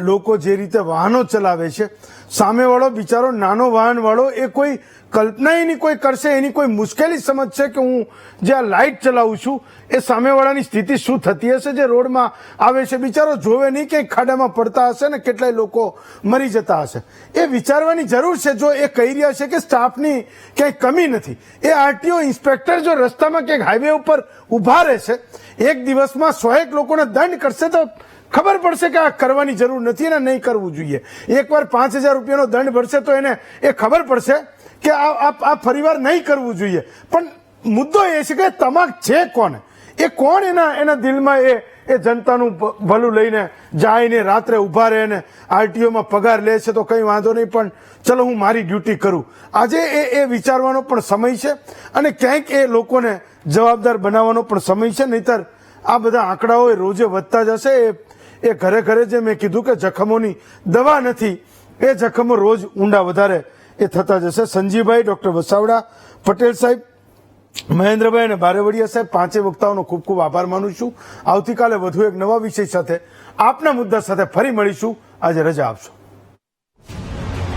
લોકો જે રીતે વાહનો ચલાવે છે, સામેવાળો બિચારો નાનો વાહન વાળો એ કોઈ કલ્પના એની કોઈ કરશે, એની કોઈ મુશ્કેલી સમજશે કે હું જે આ લાઇટ ચલાવું છું એ સામેવાળાની સ્થિતિ શું થતી હશે જે રોડમાં આવે છે. બિચારો જોવે નહીં કે ખાડામાં પડતા હશે ને કેટલાય લોકો મરી જતા હશે. એ વિચારવાની જરૂર છે. જો એ કહી રહ્યા છે કે સ્ટાફની ક્યાંય કમી નથી, એ આરટીઓ ઇન્સ્પેક્ટર જો રસ્તામાં ક્યાંક હાઈવે ઉપર ઉભા રહેશે, એક દિવસમાં 100 લોકોને દંડ કરશે તો ખબર પડશે કે આ કરવાની જરૂર નથી અને નહીં કરવું જોઈએ. એકવાર 5000 રૂપિયાનો દંડ ભરશે તો એને એ ખબર પડશે કે આ ફરીવાર નહીં કરવું જોઈએ. પણ મુદ્દો એ છે કે તમાક છે કોને? એ કોણ એના દિલમાં એ જનતાનું ભલું લઈને જાય ને રાત્રે ઉભા રહે ને આરટીઓમાં પગાર લે છે તો કઈ વાંધો નહીં, પણ ચલો હું મારી ડ્યુટી કરું. આજે એ વિચારવાનો પણ સમય છે અને ક્યાંક એ લોકોને જવાબદાર બનાવવાનો પણ સમય છે. નહીતર આ બધા આંકડાઓ એ રોજે વધતા જશે. એ ઘરે ઘરે જે મેં કીધું કે જખમોની દવા નથી, એ જખમો રોજ ઊંડા વધારે એ થતા જશે. સંજીવભાઈ, ડોક્ટર વસાવડા, પટેલ સાહેબ, મહેન્દ્રભાઈ અને બારેવડિયા સાહેબ, પાંચે વક્તાઓનો ખૂબ ખૂબ આભાર માનું છું. આવતીકાલે વધુ એક નવા વિષય સાથે આપના મુદ્દા સાથે ફરી મળીશું. આજે રજા આપશો.